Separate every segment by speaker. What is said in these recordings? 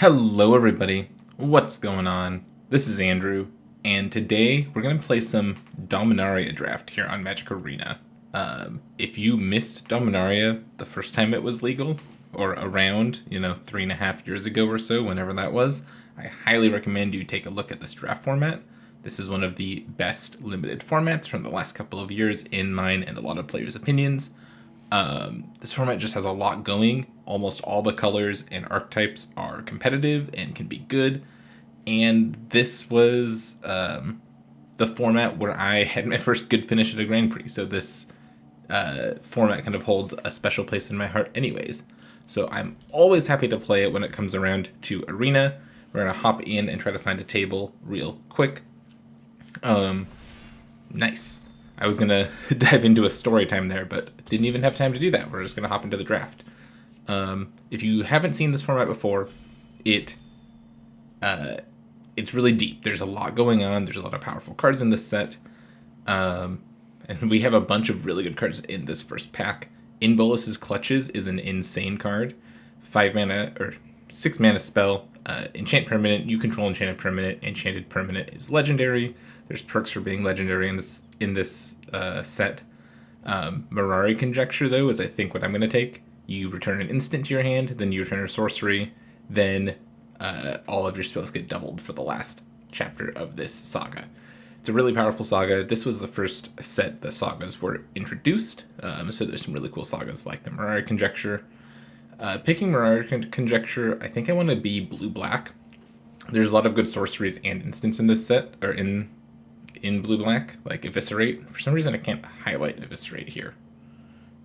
Speaker 1: Hello everybody, what's going on? This is Andrew, and today we're going to play some Dominaria Draft here on Magic Arena. If you missed Dominaria the first time it was legal, or around, 3.5 years ago or so, whenever that was, I highly recommend you take a look at this draft format. This is one of the best limited formats from the last couple of years in mine and a lot of players' opinions. This format just has a lot going. Almost all the colors and archetypes are competitive and can be good. And this was the format where I had my first good finish at a Grand Prix. So this format kind of holds a special place in my heart anyways. So I'm always happy to play it when it comes around to Arena. We're going to hop in and try to find a table real quick. Nice. I was going to dive into a story time there, but didn't even have time to do that. We're just going to hop into the draft. If you haven't seen this format before, it's really deep. There's a lot going on. There's a lot of powerful cards in this set. And we have a bunch of really good cards in this first pack. In Bolus's Clutches is an insane card. 5 mana, or 6 mana spell. Enchant permanent, you control enchanted permanent. Enchanted permanent is legendary. There's perks for being legendary in this set. Mirari Conjecture, though, is I think what I'm going to take. You return an instant to your hand, then you return a sorcery, then all of your spells get doubled for the last chapter of this saga. It's a really powerful saga. This was the first set the sagas were introduced, so there's some really cool sagas like the Mirari Conjecture. Picking Mirari Conjecture, I think I want to be blue-black. There's a lot of good sorceries and instants in this set, or in blue-black, like Eviscerate. For some reason I can't highlight Eviscerate here.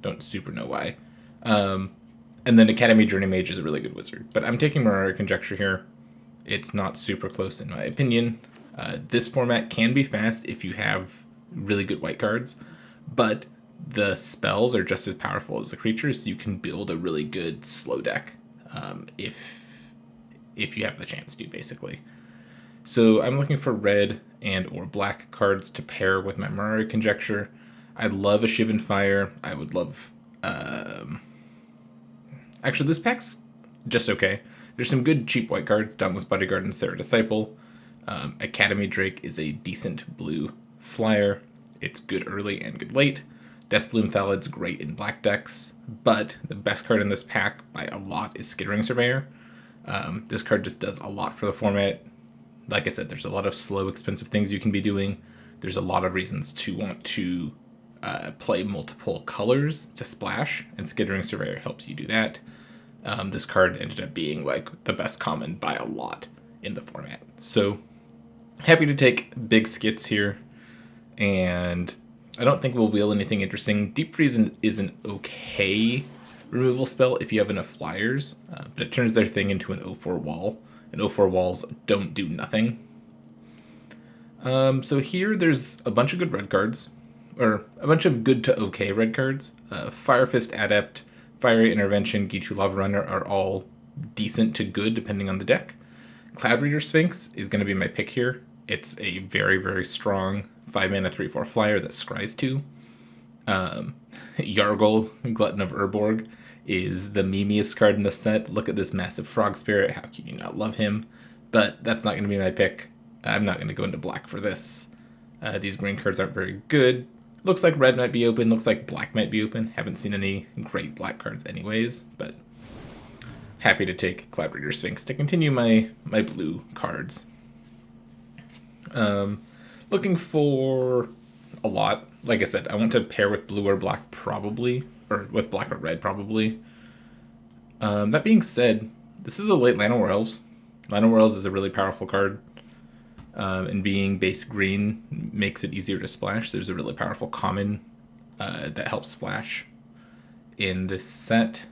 Speaker 1: Don't super know why. And then Academy Journey Mage is a really good wizard. But I'm taking Mirari Conjecture here. It's not super close in my opinion. This format can be fast if you have really good white cards, but the spells are just as powerful as the creatures, so you can build a really good slow deck if you have the chance to, basically. So I'm looking for red and or black cards to pair with my Mirari Conjecture. I love a Shivan Fire. I would love... Actually, this pack's just okay. There's some good cheap white cards, Dauntless Bodyguard and Sarah Disciple. Academy Drake is a decent blue flyer. It's good early and good late. Deathbloom Thalad's great in black decks, but the best card in this pack by a lot is Skittering Surveyor. This card just does a lot for the format. Like I said, there's a lot of slow, expensive things you can be doing. There's a lot of reasons to want to play multiple colors to splash, and Skittering Surveyor helps you do that. This card ended up being like the best common by a lot in the format. So happy to take big skits here, and I don't think we'll wheel anything interesting. Deep Freeze is an okay removal spell if you have enough flyers, but it turns their thing into an 0/4 wall, and 0/4 walls don't do nothing. So here there's a bunch of good red cards, or a bunch of good to okay red cards. Fire Fist Adept, Fiery Intervention, Gitu Lava Runner are all decent to good depending on the deck. Cloud Reader Sphinx is going to be my pick here. It's a very, very strong 5 mana 3/4 flyer that scries 2. Yargle, Glutton of Urborg, is the memeiest card in the set. Look at this massive frog spirit. How can you not love him? But that's not going to be my pick. I'm not going to go into black for this. These green cards aren't very good. Looks like red might be open. Looks like black might be open. Haven't seen any great black cards anyways, but happy to take Cloud Reader Sphinx to continue my blue cards. Looking for a lot. Like I said, I want to pair with blue or black probably, or with black or red probably. That being said, this is a late Llanowar Elves. Llanowar Elves is a really powerful card. And being base green makes it easier to splash. There's a really powerful common that helps splash in this set.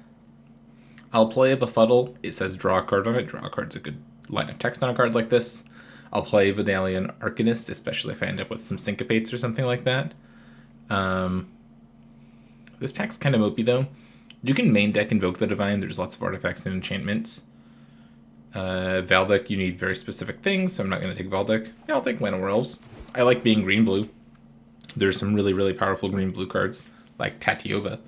Speaker 1: I'll play a Befuddle. It says draw a card on it. Draw a card's a good line of text on a card like this. I'll play Vidalian Arcanist, especially if I end up with some Syncopates or something like that. This pack's kind of mopey, though. You can main deck Invoke the Divine. There's lots of artifacts and enchantments. Valdek, you need very specific things, so I'm not going to take Valdek. Yeah, I'll take Llanowar Elves. I like being green-blue. There's some really, really powerful green-blue cards, like Tatiova.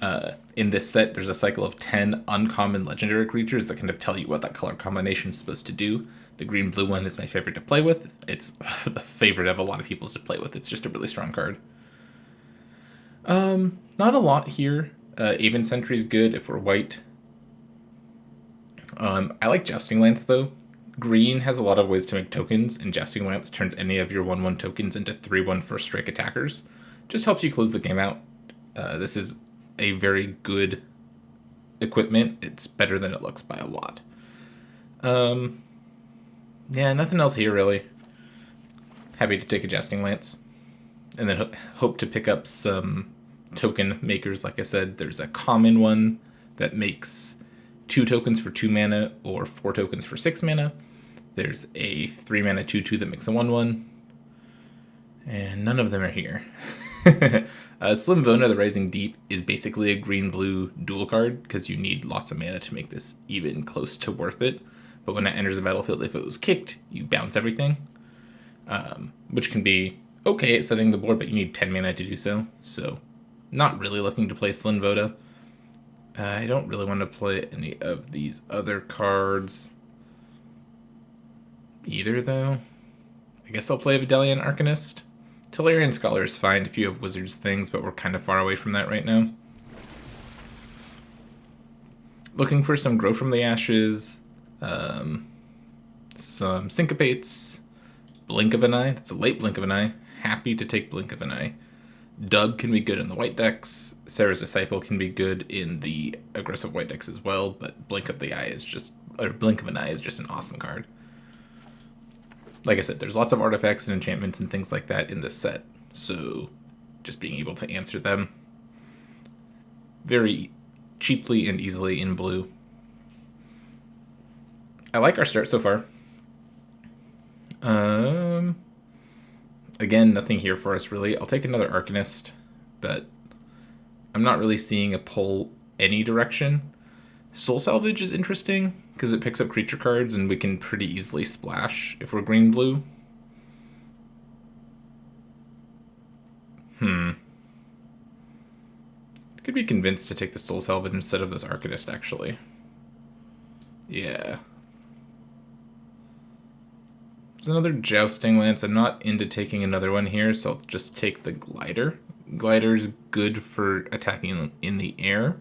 Speaker 1: In this set, there's a cycle of 10 uncommon legendary creatures that kind of tell you what that color combination is supposed to do. The green-blue one is my favorite to play with. It's the favorite of a lot of people's to play with. It's just a really strong card. Not a lot here. Aven Sentry is good if we're white. I like Jousting Lance, though. Green has a lot of ways to make tokens, and Jousting Lance turns any of your 1/1 tokens into 3/1 first strike attackers. Just helps you close the game out. This is a very good equipment. It's better than it looks by a lot. Yeah, nothing else here, really. Happy to take a Jousting Lance. And then hope to pick up some token makers. Like I said, there's a common one that makes 2 tokens for 2 mana or 4 tokens for 6 mana. There's a 3 mana 2/2 that makes a 1/1. And none of them are here. Slim Vona, the Rising Deep, is basically a green-blue dual card because you need lots of mana to make this even close to worth it. But when it enters the battlefield, if it was kicked, you bounce everything, which can be okay at setting the board, but you need 10 mana to do so. So, not really looking to play Slim Voda. I don't really want to play any of these other cards either, though. I guess I'll play a Vidalian Arcanist. Tolarian Scholar is fine if you have Wizard's things, but we're kind of far away from that right now. Looking for some Grow from the Ashes, some Syncopates, Blink of an Eye. That's a late Blink of an Eye. Happy to take Blink of an Eye. Dub can be good in the white decks. Sarah's Disciple can be good in the aggressive white decks as well, but Blink of an Eye is just an awesome card. Like I said, there's lots of artifacts and enchantments and things like that in this set, so just being able to answer them very cheaply and easily in blue. I like our start so far. Again, nothing here for us really. I'll take another Arcanist, but I'm not really seeing a pull any direction. Soul Salvage is interesting because it picks up creature cards and we can pretty easily splash if we're green-blue. Could be convinced to take the Soul Salvage instead of this Arcanist, actually. Yeah. There's another Jousting Lance. I'm not into taking another one here, so I'll just take the Glider. Glider's good for attacking in the air.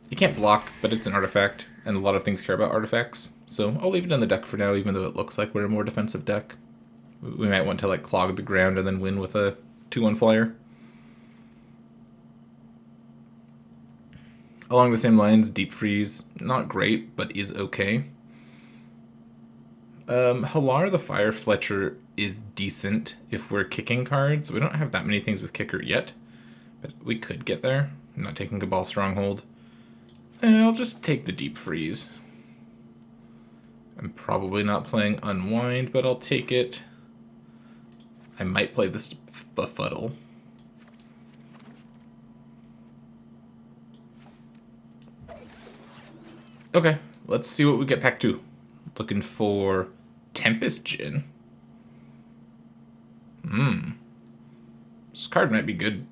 Speaker 1: You can't block, but it's an artifact, and a lot of things care about artifacts. So I'll leave it in the deck for now, even though it looks like we're a more defensive deck. We might want to like clog the ground and then win with a 2/1 flyer. Along the same lines, Deep Freeze, not great, but is okay. Halar the Fire Fletcher is decent if we're kicking cards. We don't have that many things with kicker yet, but we could get there. I'm not taking Cabal Stronghold. I'll just take the Deep Freeze. I'm probably not playing Unwind, but I'll take it. I might play this Befuddle. Okay, let's see what we get pack 2. Looking for Tempest Djinn. This card might be good.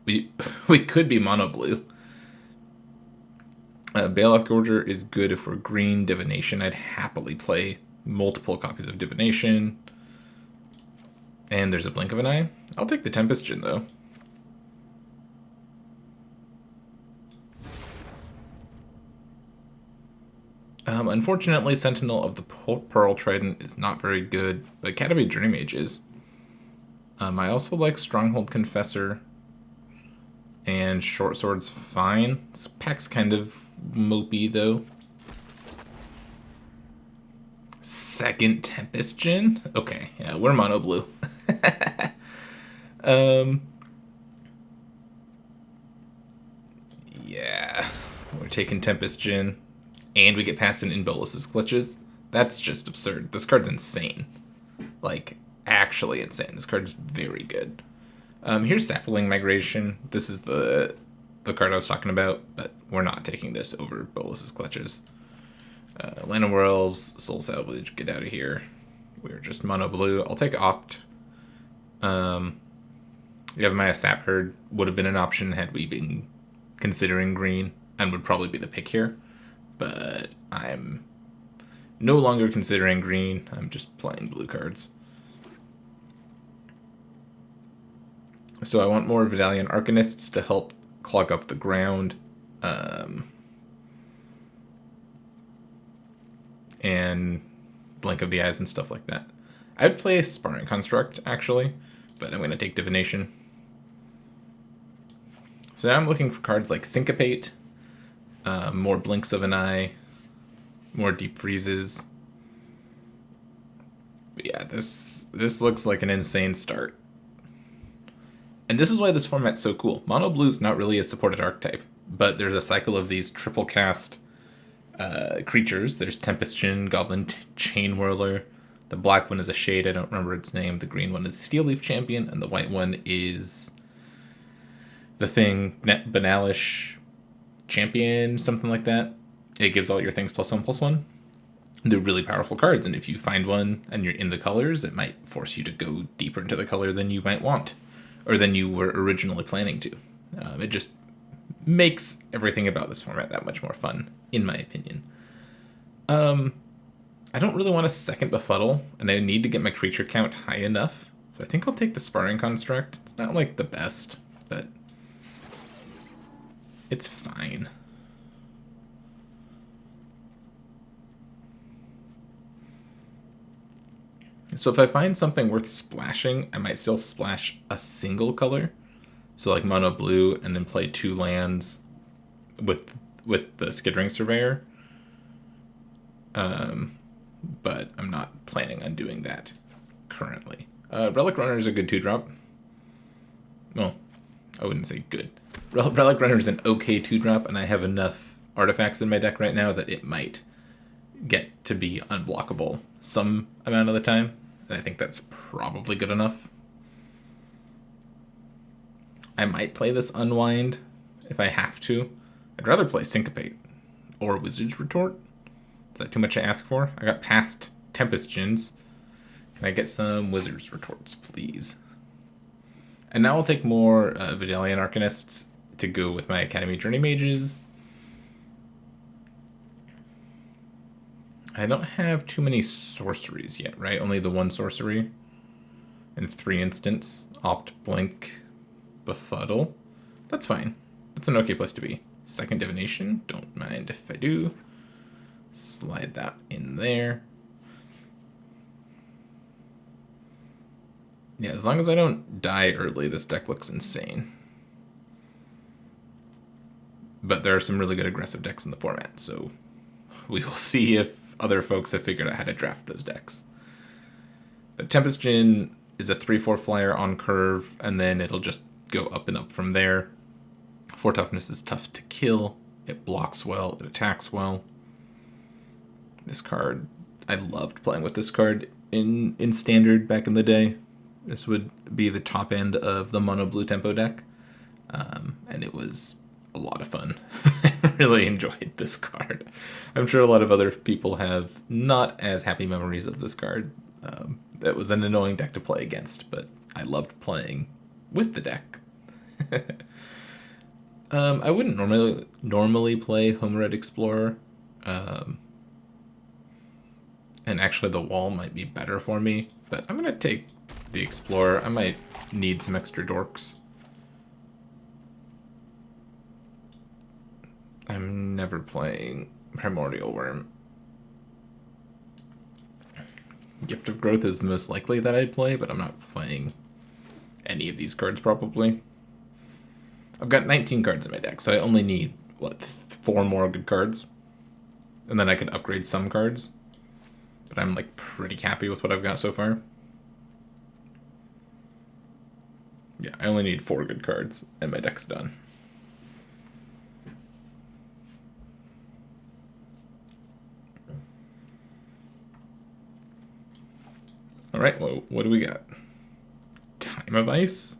Speaker 1: We could be mono blue. Baloth Gorger is good if we're green. Divination, I'd happily play multiple copies of Divination. And there's a Blink of an Eye. I'll take the Tempest Djinn, though. Unfortunately, Sentinel of the Pearl Trident is not very good, but Academy Journey Mage is. I also like Stronghold Confessor, and Short Sword's fine. This pack's kind of mopey, though. Second Tempest Djinn? Okay, yeah, we're mono blue. Yeah, we're taking Tempest Djinn. And we get past an In Bolas's Glitches. That's just absurd. This card's insane. Like, actually insane. This card's very good. Here's Sapling Migration. This is the card I was talking about, but we're not taking this over Bolas's Clutches. Land of Werewolves, Soul Salvage, get out of here. We're just mono blue. I'll take Opt. Yavimaya Sap Herd would have been an option had we been considering green and would probably be the pick here. But I'm no longer considering green. I'm just playing blue cards. So I want more Vidalian Arcanists to help clog up the ground. And Blink of the Eyes and stuff like that. I would play a Sparring Construct, actually, but I'm going to take Divination. So now I'm looking for cards like Syncopate, more Blinks of an Eye, more Deep Freezes. But yeah, this looks like an insane start. And this is why this format's so cool. Mono Blue's not really a supported archetype, but there's a cycle of these triple cast creatures. There's Tempest Chin, Goblin Chain Whirler. The black one is a shade, I don't remember its name. The green one is Steel Leaf Champion, and the white one is the thing, Banalish Champion, something like that. It gives all your things +1/+1. They're really powerful cards, and if you find one and you're in the colors, it might force you to go deeper into the color than you might want, or than you were originally planning to. It just makes everything about this format that much more fun, in my opinion. I don't really want a second Befuddle, and I need to get my creature count high enough, so I think I'll take the Sparring Construct. It's not like the best, but it's fine. So if I find something worth splashing, I might still splash a single color. So like mono blue, and then play 2 lands with the Skittering Surveyor. But I'm not planning on doing that currently. Relic Runner is a good 2-drop. Well, I wouldn't say good. Relic Runner is an okay 2-drop, and I have enough artifacts in my deck right now that it might get to be unblockable some amount of the time, and I think that's probably good enough. I might play this Unwind if I have to. I'd rather play Syncopate or Wizard's Retort. Is that too much to ask for? I got past Tempest Chins. Can I get some Wizard's Retorts, please? And now I'll take more Vidalian Arcanists to go with my Academy Journey Mages. I don't have too many sorceries yet, right? Only the 1 sorcery and 3 instants. Opt, Blink, Befuddle. That's fine. That's an okay place to be. Second Divination. Don't mind if I do. Slide that in there. Yeah, as long as I don't die early, this deck looks insane. But there are some really good aggressive decks in the format, so we will see if other folks have figured out how to draft those decks. But Tempest Djinn is a 3/4 flyer on curve, and then it'll just go up and up from there. 4 toughness is tough to kill. It blocks well, it attacks well. This card, I loved playing with this card in Standard back in the day. This would be the top end of the mono blue tempo deck, and it was a lot of fun. I really enjoyed this card. I'm sure a lot of other people have not as happy memories of this card. That was an annoying deck to play against, but I loved playing with the deck. I wouldn't normally play Homered Explorer. And actually the wall might be better for me, but I'm going to take the Explorer. I might need some extra dorks. I'm never playing Primordial Worm. Gift of Growth is the most likely that I'd play, but I'm not playing any of these cards probably. I've got 19 cards in my deck, so I only need, 4 more good cards? And then I can upgrade some cards. But I'm like pretty happy with what I've got so far. Yeah, I only need 4 good cards, and my deck's done. Alright, well, what do we got? Time of Ice?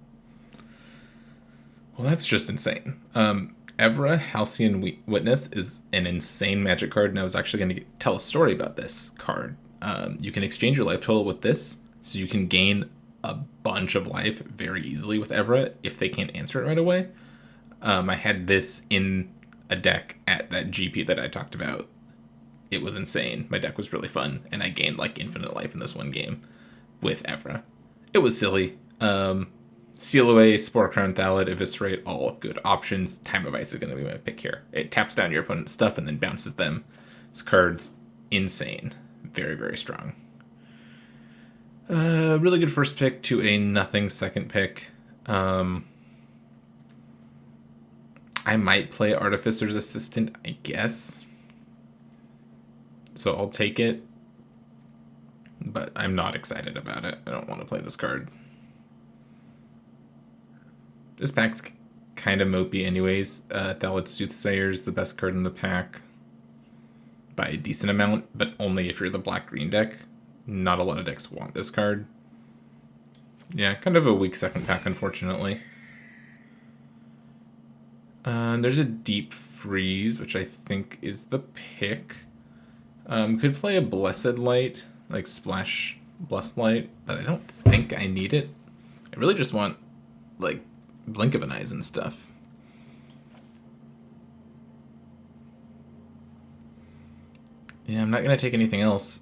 Speaker 1: Well, that's just insane. Evra Halcyon Witness is an insane magic card, and I was actually going to tell a story about this card. You can exchange your life total with this, so you can gain a bunch of life very easily with Evra if they can't answer it right away. I had this in a deck at that GP that I talked about. It was insane. My deck was really fun, and I gained like infinite life in this one game with Evra. It was silly. Seal Away, Spore Crown Thallid, Eviscerate, all good options. Time of Ice is going to be my pick here. It taps down your opponent's stuff and then bounces them. This card's insane. Very, very strong. Really good first pick to a nothing second pick. I might play Artificer's Assistant, I guess. So I'll take it. But I'm not excited about it. I don't want to play this card. This pack's kind of mopey anyways. Thallid Soothsayer's the best card in the pack by a decent amount, but only if you're the black-green deck. Not a lot of decks want this card. Yeah, kind of a weak second pack, unfortunately. There's a Deep Freeze, which I think is the pick. Could play a Blessed Light, like Splash Blessed Light, but I don't think I need it. I really just want, like, Blink of an Eyes and stuff. Yeah, I'm not going to take anything else.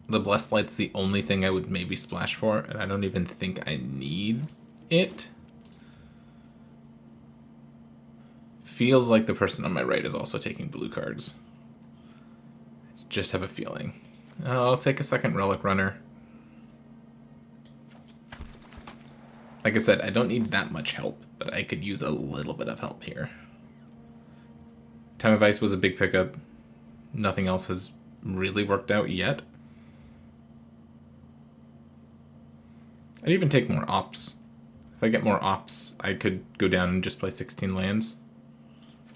Speaker 1: The Blessed Light's the only thing I would maybe splash for, and I don't even think I need it. Feels like the person on my right is also taking blue cards. Just have a feeling. I'll take a second Relic Runner. Like I said, I don't need that much help, but I could use a little bit of help here. Time of Ice was a big pickup. Nothing else has really worked out yet. I'd even take more Ops. If I get more Ops, I could go down and just play 16 lands.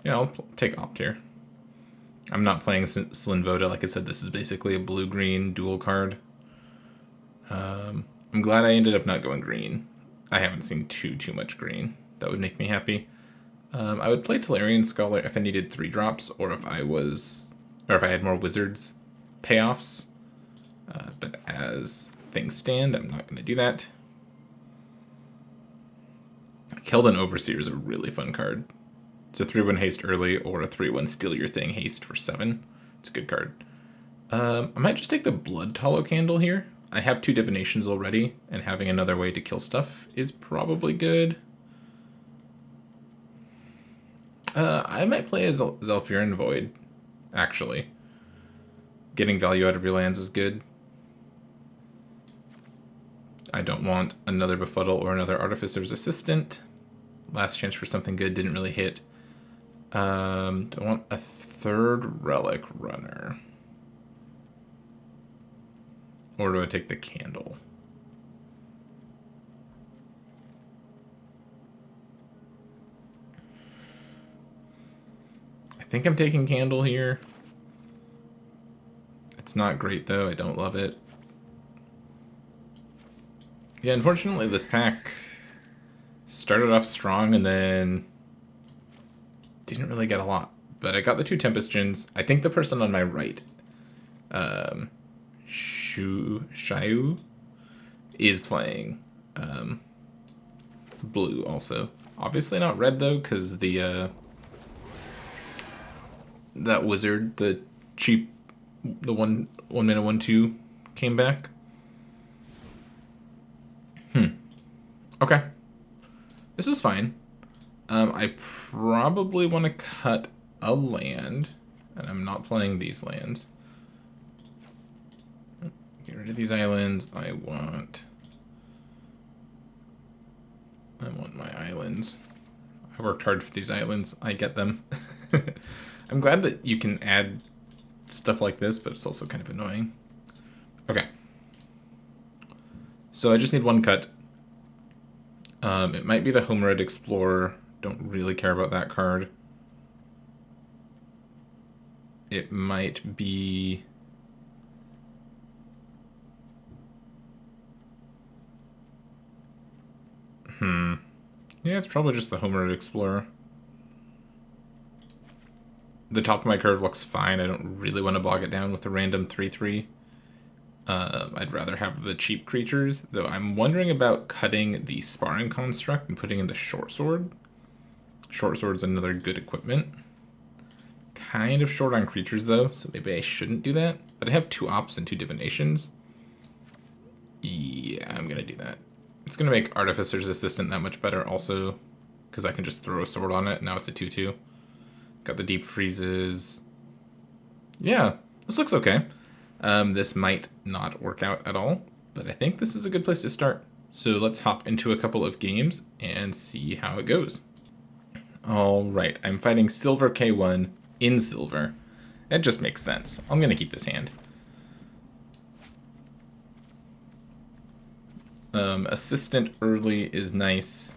Speaker 1: Yeah, I'll take Opt here. I'm not playing Slinvoda. Like I said, this is basically a blue-green dual card. I'm glad I ended up not going green. I haven't seen too much green. That would make me happy. I would play Tolarian Scholar if I needed 3 drops, or if I had more Wizards payoffs. But as things stand, I'm not going to do that. Keldon Overseer is a really fun card. It's a 3-1 haste early, or a 3-1 steal your thing haste for 7. It's a good card. I might just take the Blood Tallow Candle here. I have 2 divinations already, and having another way to kill stuff is probably good. I might play as Zhalfirin Void, actually. Getting value out of your lands is good. I don't want another Befuddle or another Artificer's Assistant. Last chance for something good didn't really hit. Don't want a 3rd Relic Runner. Or do I take the Candle? I think I'm taking Candle here. It's not great though, I don't love it. Yeah, unfortunately this pack started off strong and then didn't really get a lot. But I got the 2 Tempest Gens. I think the person on my right, Shayu, is playing blue also. Obviously not red though, because the that wizard, the cheap, the 1 mana 1/2 came back. Okay. This is fine. I probably want to cut a land, and I'm not playing these lands. Get rid of these islands. I want my islands. I worked hard for these islands. I get them. I'm glad that you can add stuff like this, but it's also kind of annoying. Okay. So I just need 1 cut. It might be the Homered Explorer. Don't really care about that card. It might be... Yeah, it's probably just the Homered Explorer. The top of my curve looks fine. I don't really want to bog it down with a random 3/3. I'd rather have the cheap creatures, though I'm wondering about cutting the Sparring Construct and putting in the Short Sword. Short Sword's another good equipment. Kind of short on creatures though, so maybe I shouldn't do that. But I have 2 Ops and 2 Divinations. Yeah, I'm gonna do that. It's gonna make Artificer's Assistant that much better also, because I can just throw a sword on it. Now it's a 2/2. Got the deep freezes. Yeah, this looks okay. This might not work out at all, but I think this is a good place to start. So let's hop into a couple of games and see how it goes. All right, I'm fighting Silver K1 in silver. That just makes sense. I'm gonna keep this hand. Assistant early is nice.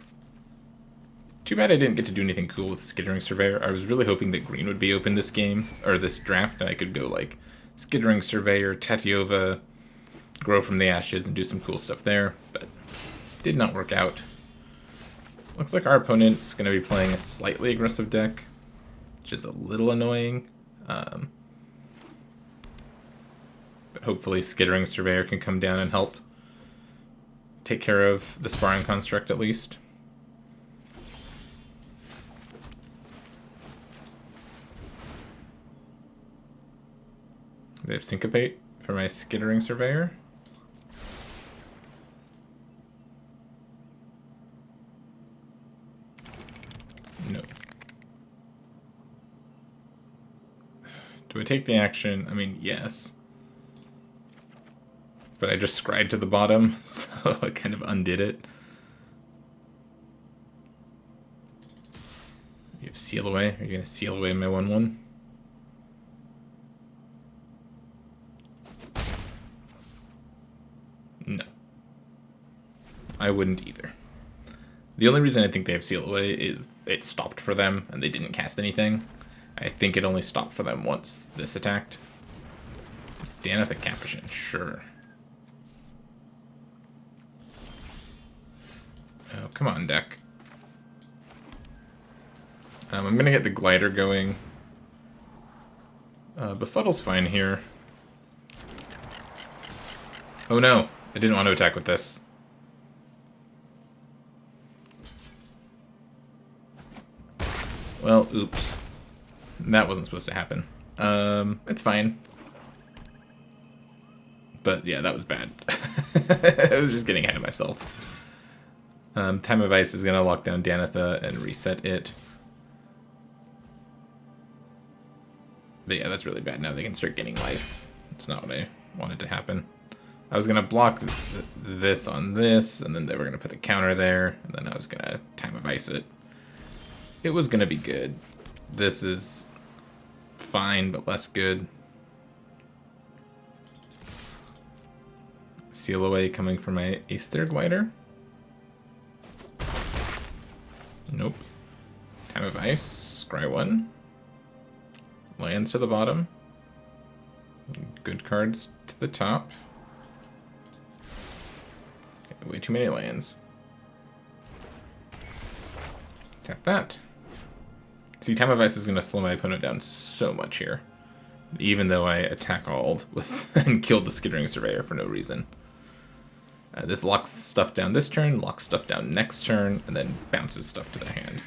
Speaker 1: Too bad I didn't get to do anything cool with Skittering Surveyor. I was really hoping that green would be open this game, or this draft, and I could go like Skittering Surveyor, Tatiova, grow from the ashes, and do some cool stuff there, but did not work out. Looks like our opponent's going to be playing a slightly aggressive deck, which is a little annoying. But hopefully Skittering Surveyor can come down and help take care of the Sparring Construct at least. They have Syncopate for my Skittering Surveyor. No. Do I take the action? I mean, yes. But I just scried to the bottom, so I kind of undid it. You have Seal Away. Are you going to seal away my 1/1? No. I wouldn't either. The only reason I think they have Seal Away is it stopped for them and they didn't cast anything. I think it only stopped for them once this attacked. Danitha Capuchin, sure. Oh, come on, deck. I'm going to get the Glider going. Befuddle's fine here. Oh no, I didn't want to attack with this. Well, oops. That wasn't supposed to happen. It's fine. But yeah, that was bad. I was just getting ahead of myself. Time of Ice is going to lock down Danitha and reset it. But yeah, that's really bad. Now they can start getting life. That's not what I wanted to happen. I was going to block this on this, and then they were going to put the counter there, and then I was going to Time of Ice it. It was going to be good. This is fine, but less good. Seal Away coming from my Aether Glider. Nope. Time of Ice, scry 1. Lands to the bottom. Good cards to the top. Okay, way too many lands. Tap that. See, Time of Ice is going to slow my opponent down so much here. Even though I attack all with and killed the Skittering Surveyor for no reason. This locks stuff down this turn, locks stuff down next turn, and then bounces stuff to the hand.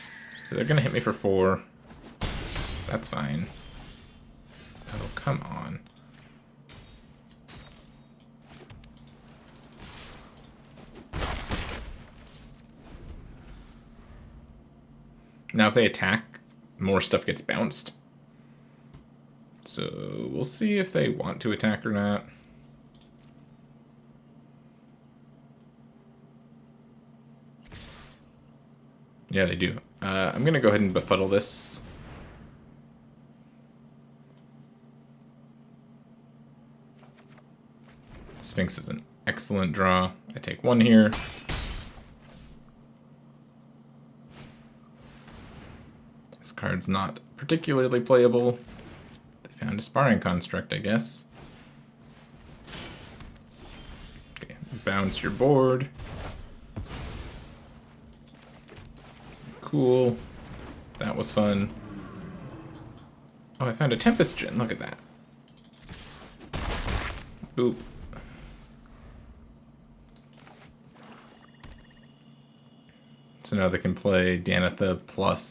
Speaker 1: So they're going to hit me for 4. That's fine. Oh, come on. Now if they attack, more stuff gets bounced. So we'll see if they want to attack or not. Yeah, they do. I'm going to go ahead and befuddle this. Sphinx is an excellent draw. I take 1 here. This card's not particularly playable. They found a Sparring Construct, I guess. Okay, bounce your board. Cool. That was fun. Oh, I found a Tempest Djinn. Look at that. Boop. So now they can play Danitha plus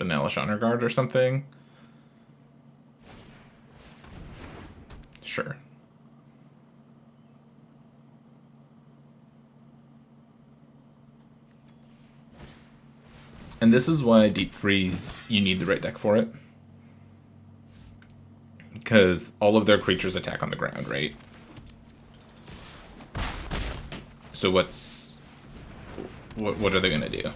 Speaker 1: the Nalish Honor Guard or something. Sure. And this is why Deep Freeze, you need the right deck for it. Because all of their creatures attack on the ground, right? So what are they going to do?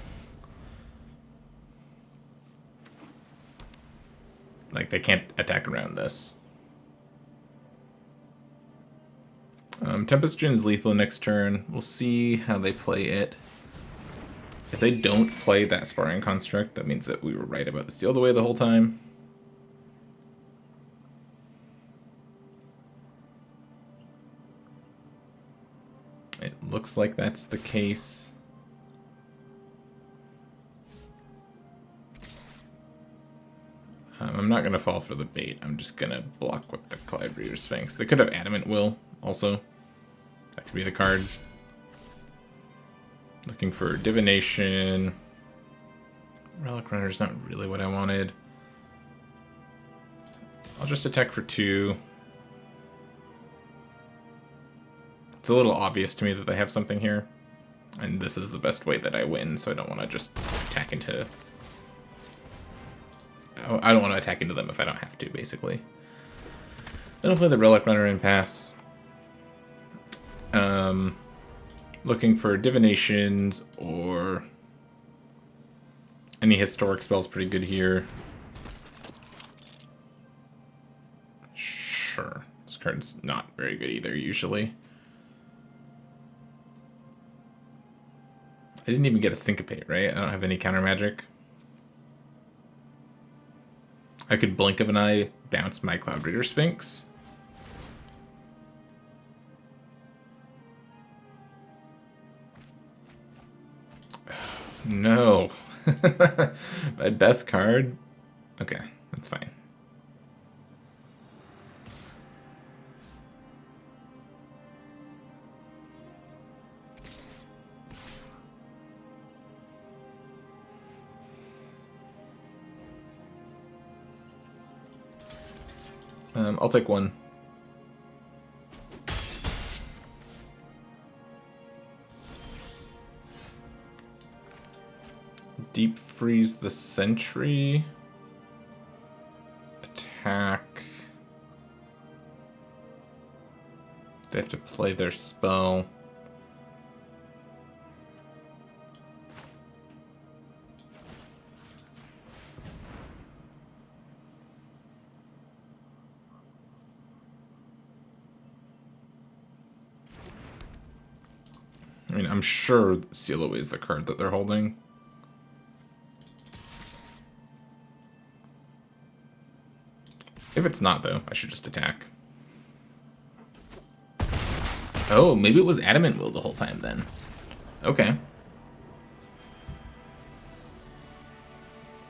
Speaker 1: Like, they can't attack around this. Tempest Djinn lethal next turn. We'll see how they play it. If they don't play that Sparring Construct, that means that we were right about the Steal Away the whole time. It looks like that's the case. I'm not going to fall for the bait. I'm just going to block with the Cloud Reader Sphinx. They could have Adamant Will also. That could be the card. Looking for Divination. Relic Runner's not really what I wanted. I'll just attack for 2. It's a little obvious to me that they have something here. And this is the best way that I win, so I don't want to just attack into... I don't want to attack into them if I don't have to, basically. Then I'll play the Relic Runner and pass. Looking for Divinations or any Historic spells pretty good here. Sure. This card's not very good either, usually. I didn't even get a Syncopate, right? I don't have any counter magic. I could blink of an eye, bounce my Cloud Reader Sphinx. No. My best card? Okay, that's fine. I'll take 1. Deep Freeze the Sentry. Attack. They have to play their spell. I mean, I'm sure Seal Away is the card that they're holding. If it's not, though, I should just attack. Oh, maybe it was Adamant Will the whole time, then. Okay.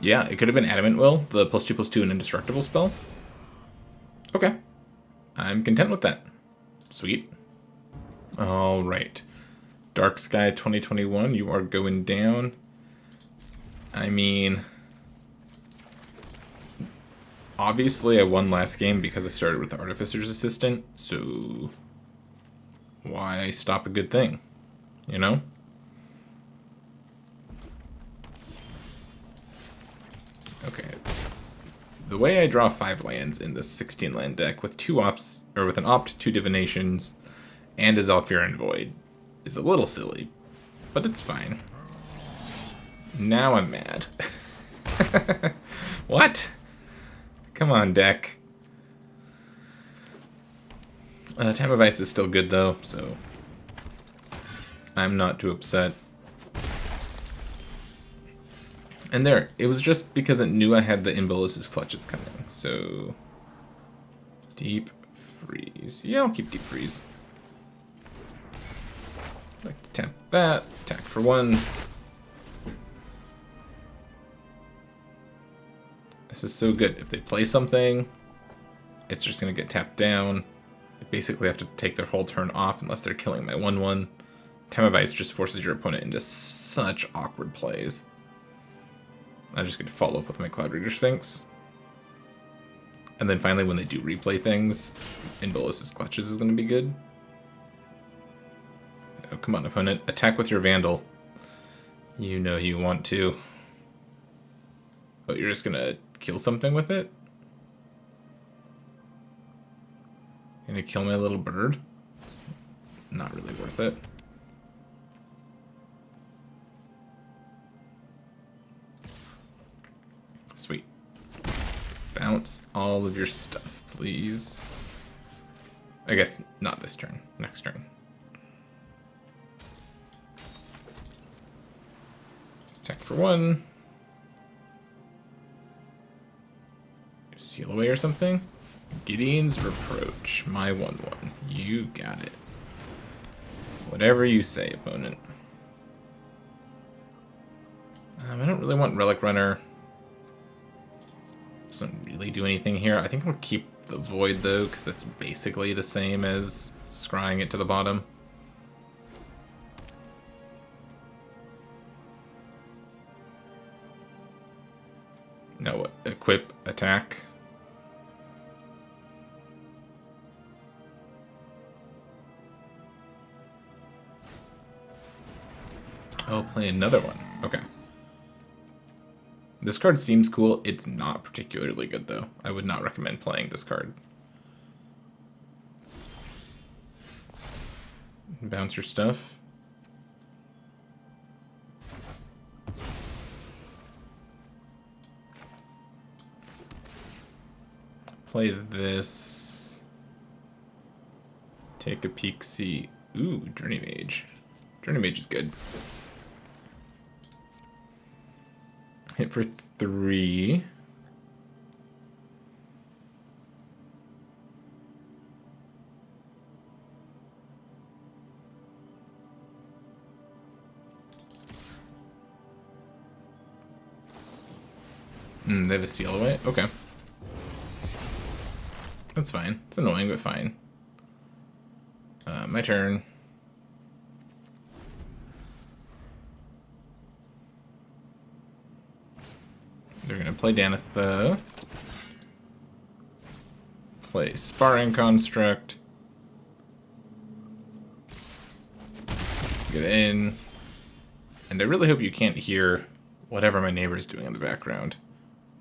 Speaker 1: Yeah, it could have been Adamant Will, the +2/+2 and indestructible spell. Okay. I'm content with that. Sweet. Alright. Dark Sky 2021, you are going down. I mean... Obviously, I won last game because I started with the Artificer's Assistant, so... Why stop a good thing? You know? Okay. The way I draw 5 lands in this 16 land deck with 2 ops, or with an opt, 2 divinations, and a Zalfiran Void is a little silly, but it's fine. Now I'm mad. What? Come on, deck. Time of Ice is still good, though, so I'm not too upset. And there, it was just because it knew I had the Imbolus's Clutches coming, so... Deep Freeze. Yeah, I'll keep Deep Freeze. Like to tap that, attack for 1. This is so good. If they play something, it's just going to get tapped down. I basically have to take their whole turn off unless they're killing my 1/1. Time of Ice just forces your opponent into such awkward plays. I'm just going to follow up with my Cloud Reader Sphinx. And then finally, when they do replay things, in Bolus's Clutches is going to be good. Oh, come on, opponent. Attack with your Vandal. You know you want to. Oh, you're just going to kill something with it? Gonna kill my little bird? It's not really worth it. Sweet. Bounce all of your stuff, please. I guess not this turn. Next turn. Attack for 1. Seal away or something? Gideon's Reproach. My 1/1. You got it. Whatever you say, opponent. I don't really want Relic Runner. Doesn't really do anything here. I think I'll keep the Void, though, because it's basically the same as scrying it to the bottom. No, what? Equip, attack. Oh, play another one. Okay. This card seems cool. It's not particularly good, though. I would not recommend playing this card. Bounce your stuff. Play this. Take a peek, see. Ooh, Journey Mage. Journey Mage is good. Hit for 3. They have a seal away? Okay. That's fine. It's annoying, but fine. My turn. They're going to play Danitha. Play Sparring Construct. Get in. And I really hope you can't hear whatever my neighbor is doing in the background.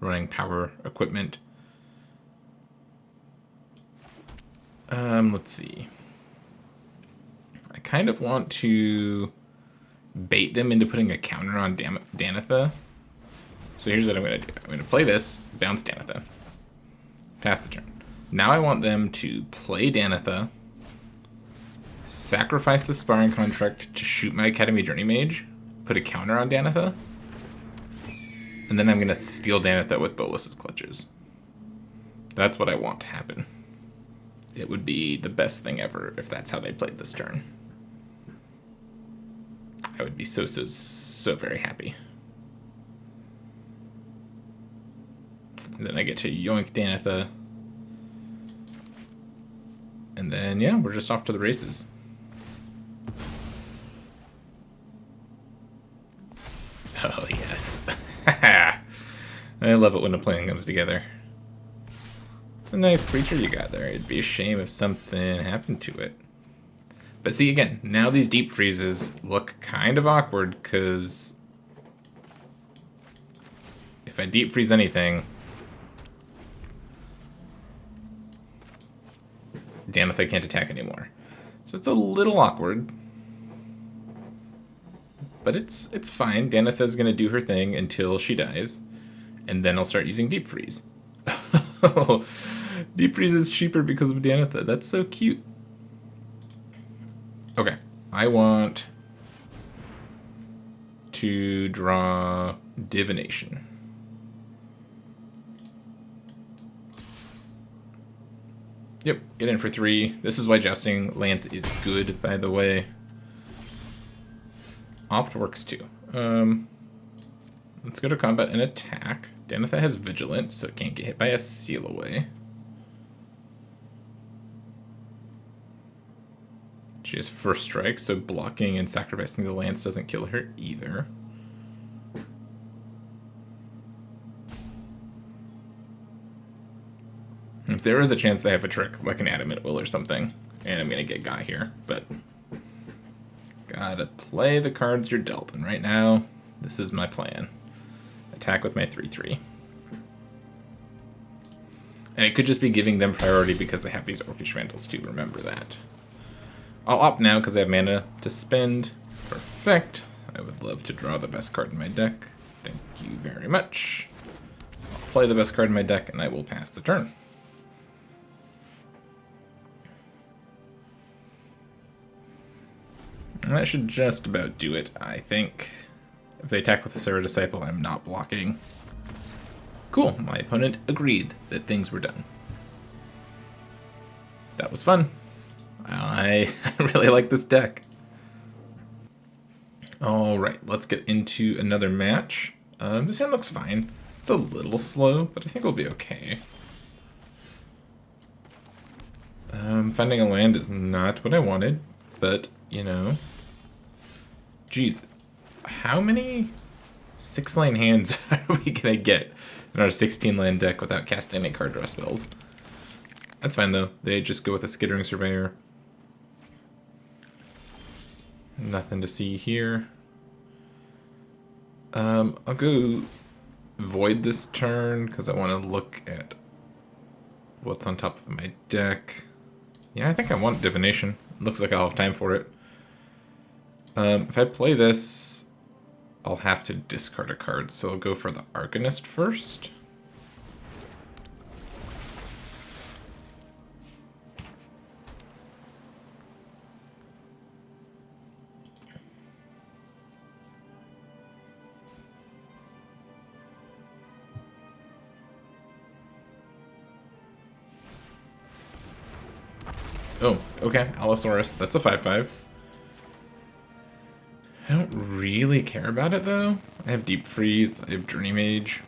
Speaker 1: Running power equipment. Let's see. I kind of want to bait them into putting a counter on Danitha. So here's what I'm going to do. I'm going to play this, bounce Danitha. Pass the turn. Now I want them to play Danitha, sacrifice the Sparring Contract to shoot my Academy Journey Mage, put a counter on Danitha, and then I'm going to steal Danitha with Bolus's Clutches. That's what I want to happen. It would be the best thing ever if that's how they played this turn. I would be so very happy. And then I get to yoink Danitha. And then, yeah, we're just off to the races. Oh, yes. I love it when a plan comes together. It's a nice creature you got there. It'd be a shame if something happened to it. But see, again, now these deep freezes look kind of awkward, because if I deep freeze anything, Danitha can't attack anymore. So it's a little awkward. But it's fine. Danitha's going to do her thing until she dies. And then I'll start using Deep Freeze. Deep Freeze is cheaper because of Danitha. That's so cute. Okay. I want to draw Divination. Yep, get in for 3. This is why Jousting Lance is good, by the way. Opt works too. Let's go to combat and attack. Danitha has Vigilance, so it can't get hit by a Seal Away. She has First Strike, so blocking and sacrificing the Lance doesn't kill her either. There is a chance they have a trick, like an Adamant Will or something, and I'm going to get got here, but gotta play the cards you're dealt, and right now, this is my plan. Attack with my 3/3. And it could just be giving them priority because they have these Orcish Vandals too, remember that. I'll opt now because I have mana to spend. Perfect. I would love to draw the best card in my deck. Thank you very much. I'll play the best card in my deck and I will pass the turn. And that should just about do it, I think. If they attack with a Serra Disciple, I'm not blocking. Cool, my opponent agreed that things were done. That was fun. I really like this deck. Alright, let's get into another match. This hand looks fine. It's a little slow, but I think we'll be okay. Finding a land is not what I wanted, but, you know. Geez, how many 6-lane hands are we gonna get in our 16-land deck without casting any card draw spells? That's fine though. They just go with a Skittering Surveyor. Nothing to see here. I'll go Void this turn because I want to look at what's on top of my deck. Yeah, I think I want Divination. Looks like I'll have time for it. If I play this, I'll have to discard a card, so I'll go for the Arcanist first. Oh, okay, Allosaurus, that's a 5/5. I don't really care about it though. I have Deep Freeze, I have Journey Mage.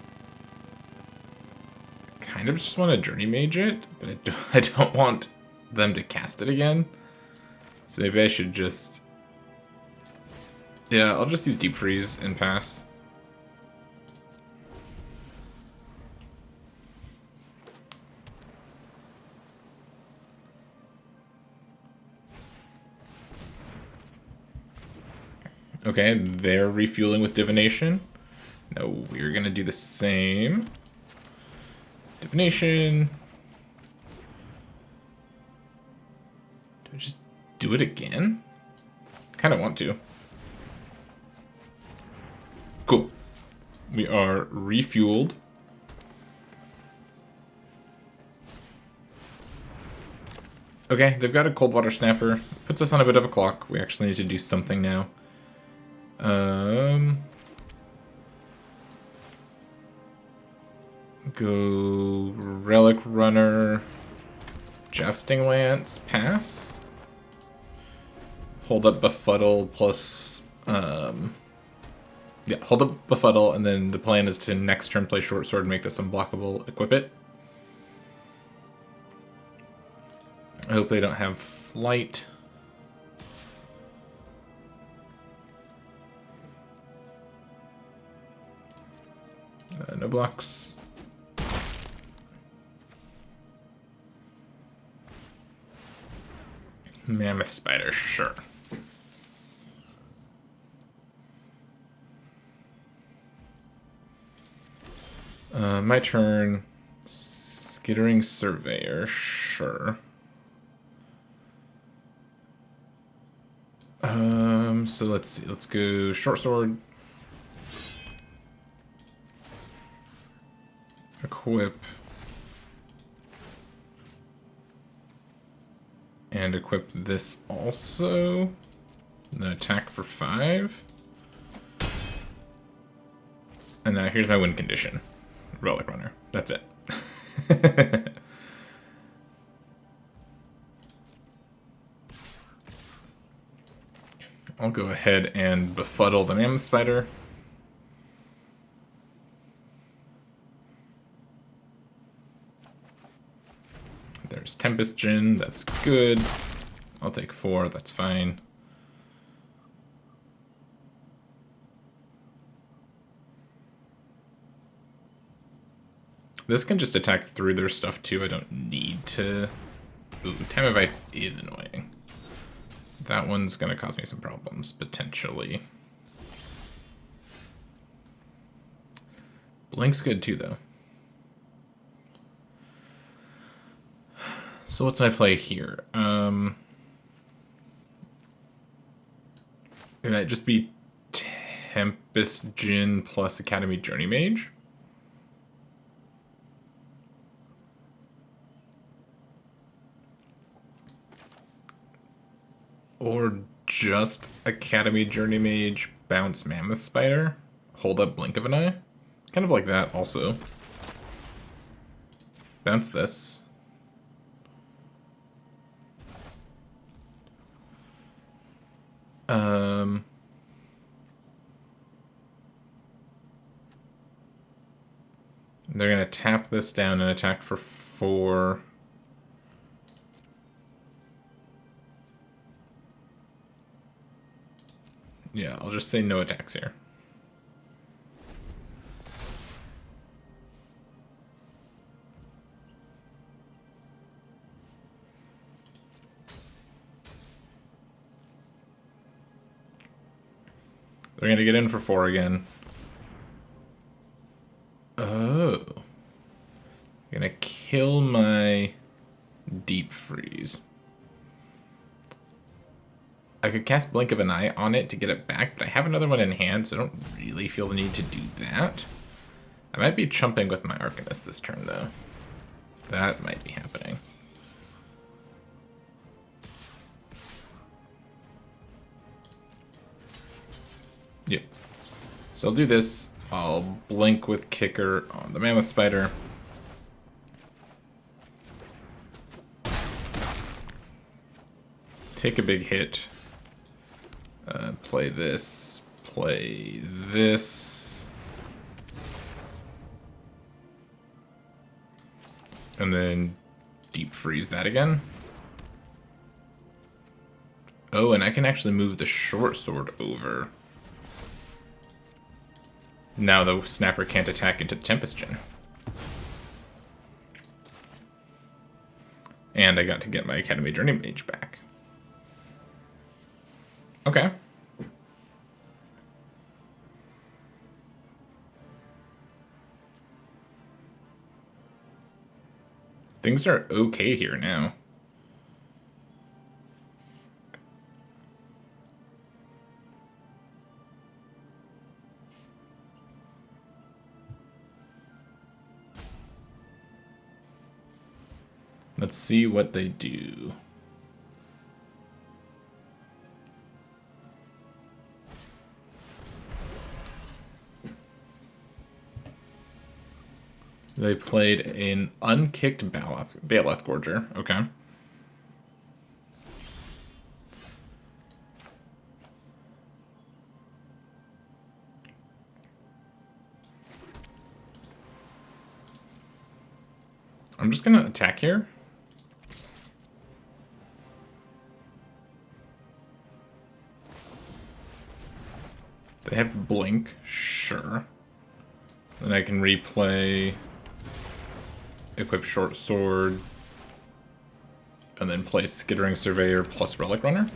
Speaker 1: Kind of just want to Journey Mage it, but I don't want them to cast it again. So maybe I should just... Yeah, I'll just use Deep Freeze and pass. Okay, they're refueling with Divination. No, we're gonna do the same. Divination. Do I just do it again? Kinda want to. Cool. We are refueled. Okay, they've got a Coldwater Snapper. Puts us on a bit of a clock. We actually need to do something now. Go Relic Runner, Jousting Lance, pass. Hold up Befuddle plus, yeah, hold up Befuddle, and then the plan is to next turn play Short Sword and make this unblockable, equip it. I hope they don't have Flight. No blocks. Mammoth Spider, sure. My turn. Skittering Surveyor, sure. So let's see. Let's go Short Sword. Equip. And equip this also. And then attack for 5. And now here's my win condition. Relic Runner. That's it. I'll go ahead and befuddle the Mammoth Spider. There's Tempest Djinn, that's good. I'll take 4, that's fine. This can just attack through their stuff too. I don't need to... Ooh, Time of Ice is annoying. That one's going to cause me some problems, potentially. Blink's good too, though. So what's my play here? Can that just be Tempest Djinn plus Academy Journey Mage? Or just Academy Journey Mage, bounce Mammoth Spider, hold up Blink of an Eye? Kind of like that also. Bounce this. They're gonna tap this down and attack for 4. Yeah, I'll just say no attacks here. They're gonna get in for 4 again. Oh. I'm gonna kill my Deep Freeze. I could cast Blink of an Eye on it to get it back, but I have another one in hand, so I don't really feel the need to do that. I might be chumping with my Arcanist this turn, though. That might be happening. Yep. So I'll do this. I'll Blink with Kicker on the Mammoth Spider. Take a big hit. Play this. Play this. And then Deep Freeze that again. Oh, and I can actually move the short sword over. Now the Snapper can't attack into the Tempest Djinn. And I got to get my Academy Journey Mage back. Okay. Things are okay here now. Let's see what they do. They played an unkicked Baloth Gorger. Okay. I'm just gonna attack here. They have Blink, sure. Then I can replay, equip Short Sword, and then play Skittering Surveyor plus Relic Runner.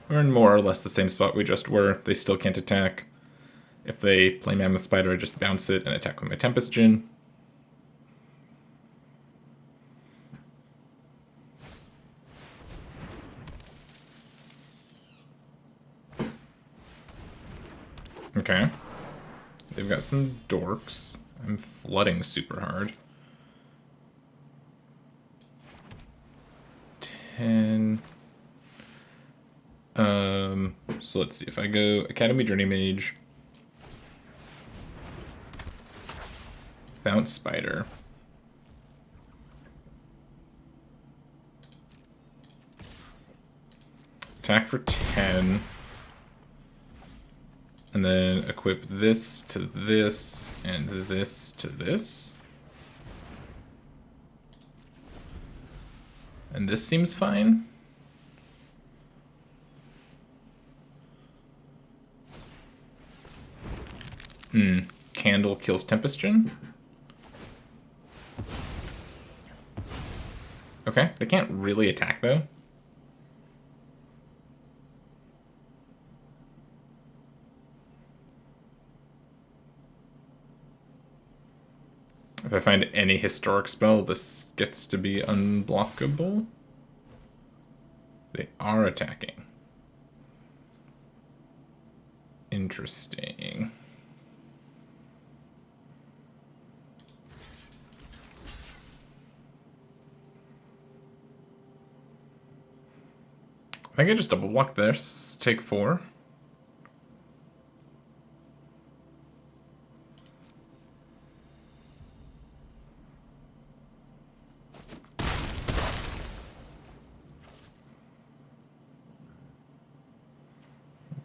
Speaker 1: We're in more or less the same spot we just were. They still can't attack. If they play Mammoth Spider, I just bounce it and attack with my Tempest Djinn. Okay. They've got some dorks. I'm flooding super hard. 10. So let's see. If I go Academy Journey Mage, bounce Spider, attack for 10, and then equip this to this and this to this. And this seems fine. Candle kills Tempestion. Okay, they can't really attack though. If I find any historic spell, this gets to be unblockable. They are attacking. Interesting. I think I just double block this, take 4.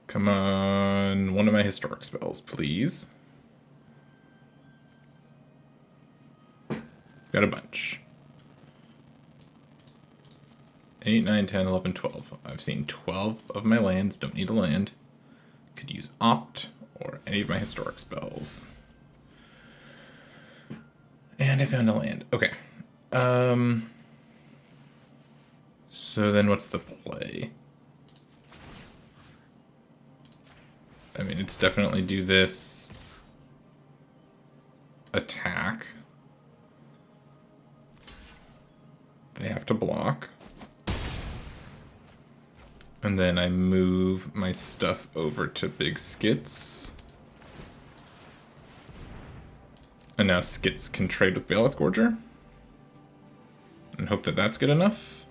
Speaker 1: Come on, one of my historic spells, please. Got a bunch. 8, 9, 10, 11, 12. I've seen 12 of my lands, don't need a land. Could use Opt or any of my historic spells. And I found a land. Okay. So then what's the play? I mean, it's definitely do this attack. They have to block. And then I move my stuff over to Big Skits. And now Skits can trade with Baleth Gorger. And hope that that's good enough.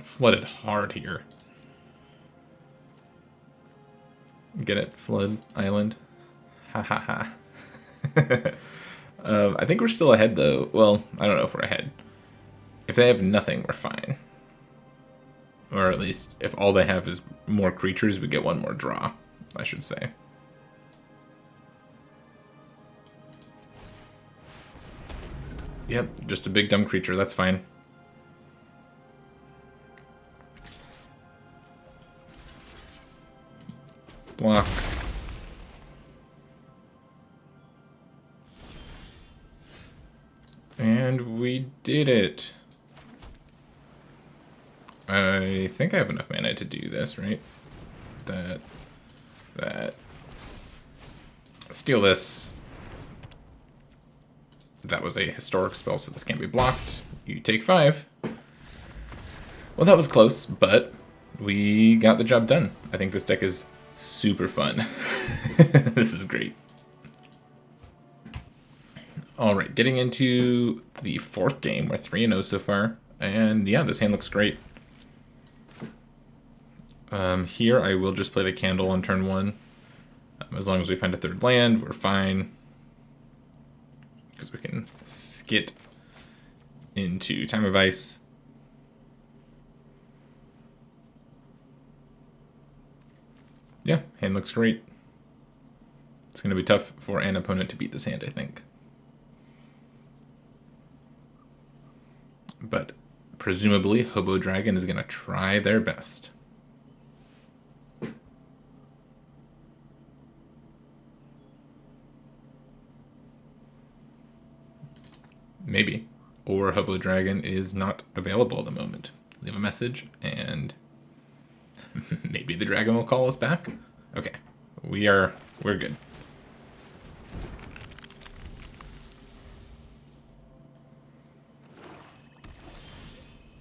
Speaker 1: Flooded hard here. Get it? Flood Island. Ha ha ha. I think we're still ahead though. Well, I don't know if we're ahead. If they have nothing, we're fine. Or at least, if all they have is more creatures, we get one more draw, I should say. Yep, just a big dumb creature, that's fine. Block. And we did it. I think I have enough mana to do this, right? That. Steal this. That was a historic spell, so this can't be blocked. You take 5. Well, that was close, but we got the job done. I think this deck is super fun. This is great. Alright, getting into the 4th game. We're 3-0 so far. And yeah, this hand looks great. Here I will just play the Candle on turn 1. As long as we find a 3rd land, we're fine. Because we can skit into Time of Ice. Yeah, hand looks great. It's going to be tough for an opponent to beat this hand, I think. But presumably, Hobo Dragon is going to try their best. Maybe. Or Hobo Dragon is not available at the moment. Leave a message and maybe the dragon will call us back. Okay. We're good.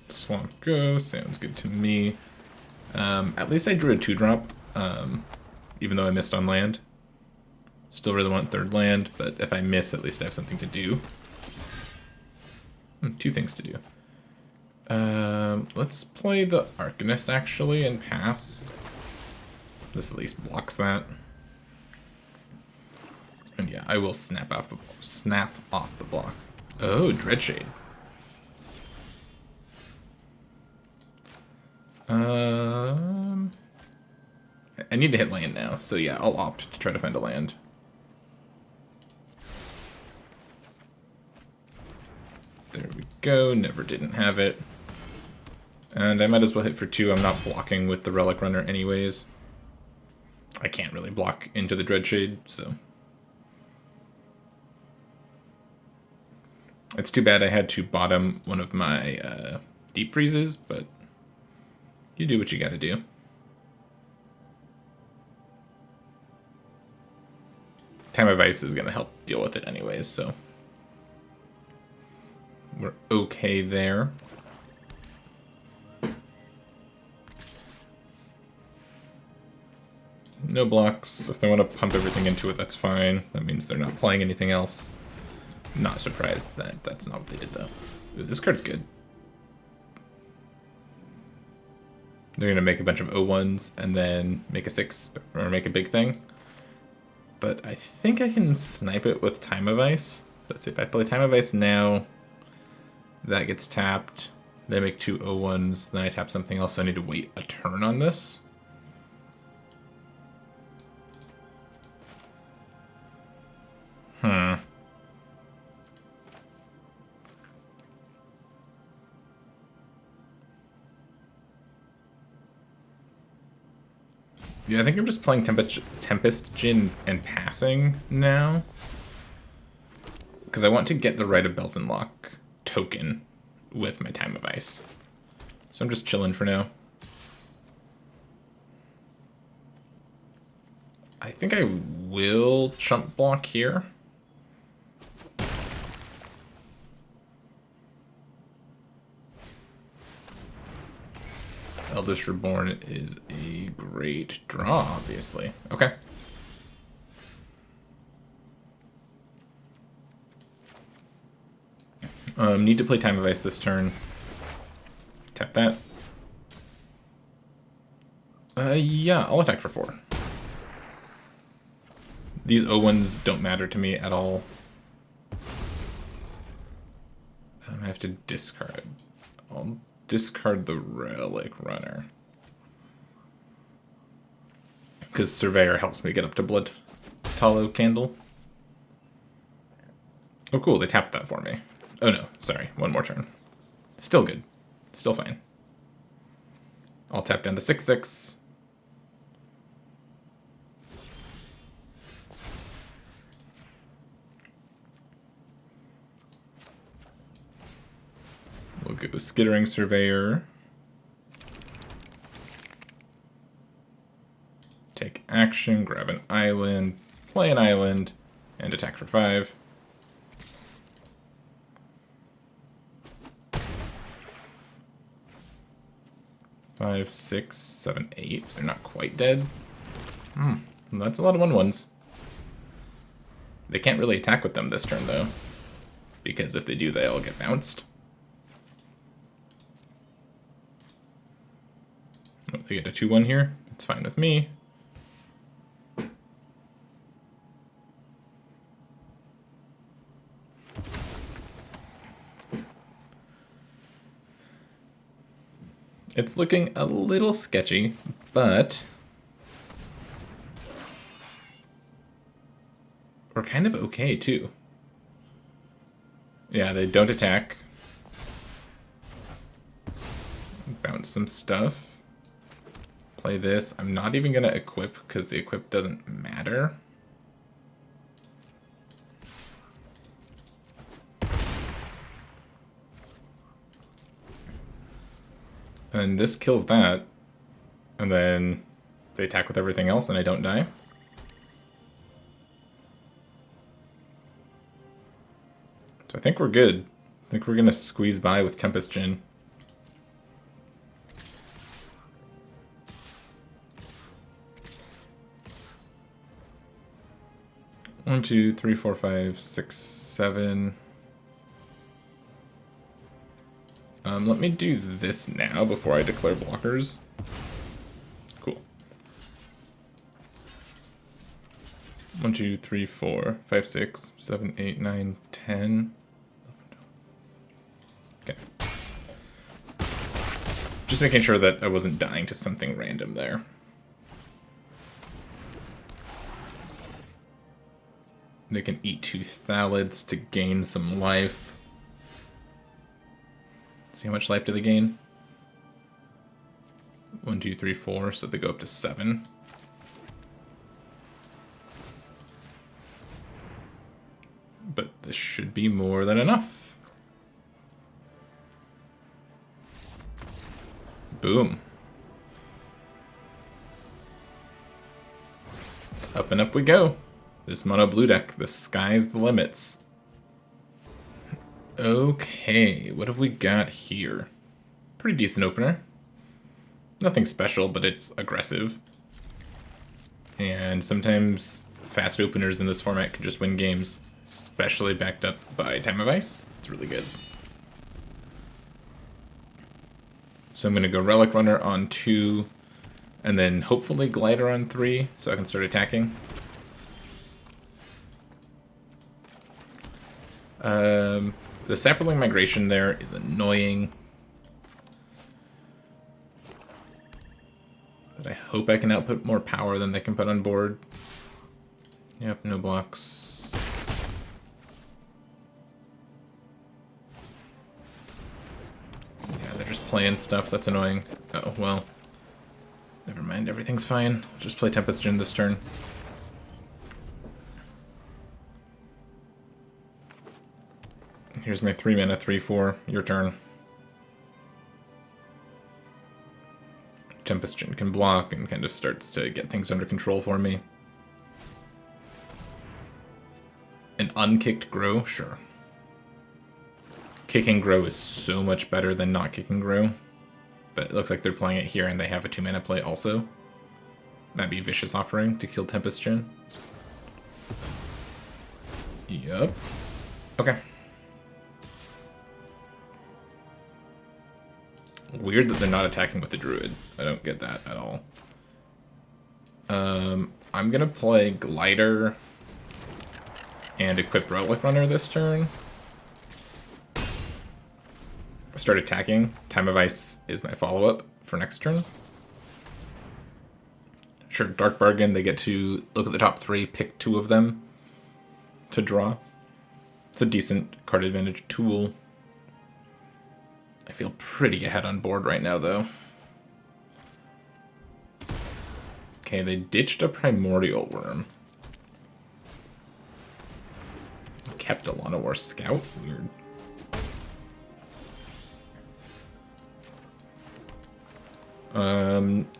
Speaker 1: Swamp Go sounds good to me. At least I drew a 2-drop, even though I missed on land. Still really want 3rd land, but if I miss, at least I have something to do. 2 things to do. Let's play the Arcanist actually and pass. This at least blocks that. And yeah, I will snap off the block. Oh, Dreadshade. I need to hit land now, so yeah, I'll opt to try to find a land. There we go, never didn't have it. And I might as well hit for 2, I'm not blocking with the Relic Runner anyways. I can't really block into the Dreadshade, so... It's too bad I had to bottom one of my deep freezes, but you do what you gotta do. Time of Ice is gonna help deal with it anyways, so we're okay there. No blocks. If they want to pump everything into it, that's fine. That means they're not playing anything else. Not surprised that that's not what they did, though. Ooh, this card's good. They're going to make a bunch of O1s and then make a 6 or make a big thing. But I think I can snipe it with Time of Ice. So let's see, if I play Time of Ice now, that gets tapped. They make 2 O1s, then I tap something else, so I need to wait a turn on this. Yeah, I think I'm just playing Tempest Djinn and passing now. Because I want to get the Rite of Belzenlock token with my Time of Ice. So I'm just chilling for now. I think I will chump block here. Eldest Reborn is a great draw, obviously. Okay. Need to play Time of Ice this turn. Tap that. Yeah, I'll attack for 4. These O1s don't matter to me at all. I have to discard. I'll discard the Relic Runner. Because Surveyor helps me get up to Blood Tallow Candle. Oh cool, they tapped that for me. Oh no, sorry, one more turn. Still good. Still fine. I'll tap down the 6/6. We'll go Skittering Surveyor. Take action, grab an island, play an island, and attack for 5. Five, 6, 7, 8. They're not quite dead. That's a lot of 1/1s. They can't really attack with them this turn, though. Because if they do, they all get bounced. Oh, they get a 2/1 here. That's fine with me. It's looking a little sketchy, but we're kind of okay, too. Yeah, they don't attack. Bounce some stuff. Play this. I'm not even going to equip because the equip doesn't matter. And this kills that. And then they attack with everything else and I don't die. So I think we're good. I think we're going to squeeze by with Tempest Djinn. One, 2, 3, 4, 5, 6, 7. Let me do this now before I declare blockers. Cool. 1, 2, 3, 4, 5, 6, 7, 8, 9, 10. Okay. Just making sure that I wasn't dying to something random there. They can eat 2 Thalids to gain some life. See how much life do they gain? 1, 2, 3, 4, so they go up to 7. But this should be more than enough. Boom. Up and up we go. This mono blue deck, the sky's the limits. Okay, what have we got here? Pretty decent opener. Nothing special, but it's aggressive. And sometimes fast openers in this format can just win games, especially backed up by Time of Ice. It's really good. So I'm going to go Relic Runner on 2, and then hopefully Glider on 3, so I can start attacking. The Sapperling Migration there is annoying. But I hope I can output more power than they can put on board. Yep, no blocks. Yeah, they're just playing stuff. That's annoying. Oh, well. Never mind, everything's fine. I'll just play Tempest Djinn this turn. Here's my 3 mana, 3/4. Your turn. Tempest Djinn can block and kind of starts to get things under control for me. An unkicked Grow? Sure. Kicking Grow is so much better than not kicking Grow. But it looks like they're playing it here and they have a 2 mana play also. That'd be Vicious Offering to kill Tempest Djinn. Yup. Okay. Weird that they're not attacking with the Druid. I don't get that at all. I'm gonna play Glider and equip Relic Runner this turn. Start attacking. Time of Ice is my follow-up for next turn. Sure, Dark Bargain, they get to look at the top 3, pick 2 of them to draw. It's a decent card advantage tool. I feel pretty ahead on board right now, though. Okay, they ditched a Primordial Worm. Kept a Lana War Scout? Weird.